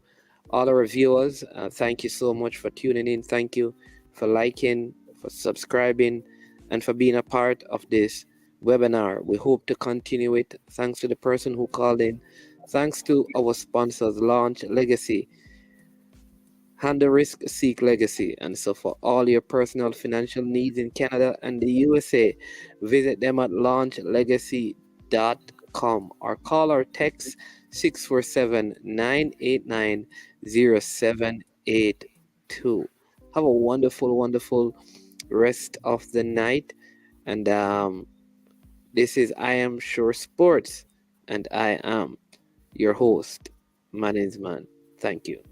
all our viewers. Thank you so much for tuning in. Thank you for liking, for subscribing, and for being a part of this webinar. We hope to continue it. Thanks to the person who called in. Thanks to our sponsors, Launch Legacy, Handle Risk, Seek Legacy. And so for all your personal financial needs in Canada and the USA, visit them at launchlegacy.com or call or text 647-989-0782. Have a wonderful rest of the night. And this is I Am Sure Sports, and I am your host, Man is Man. Thank you.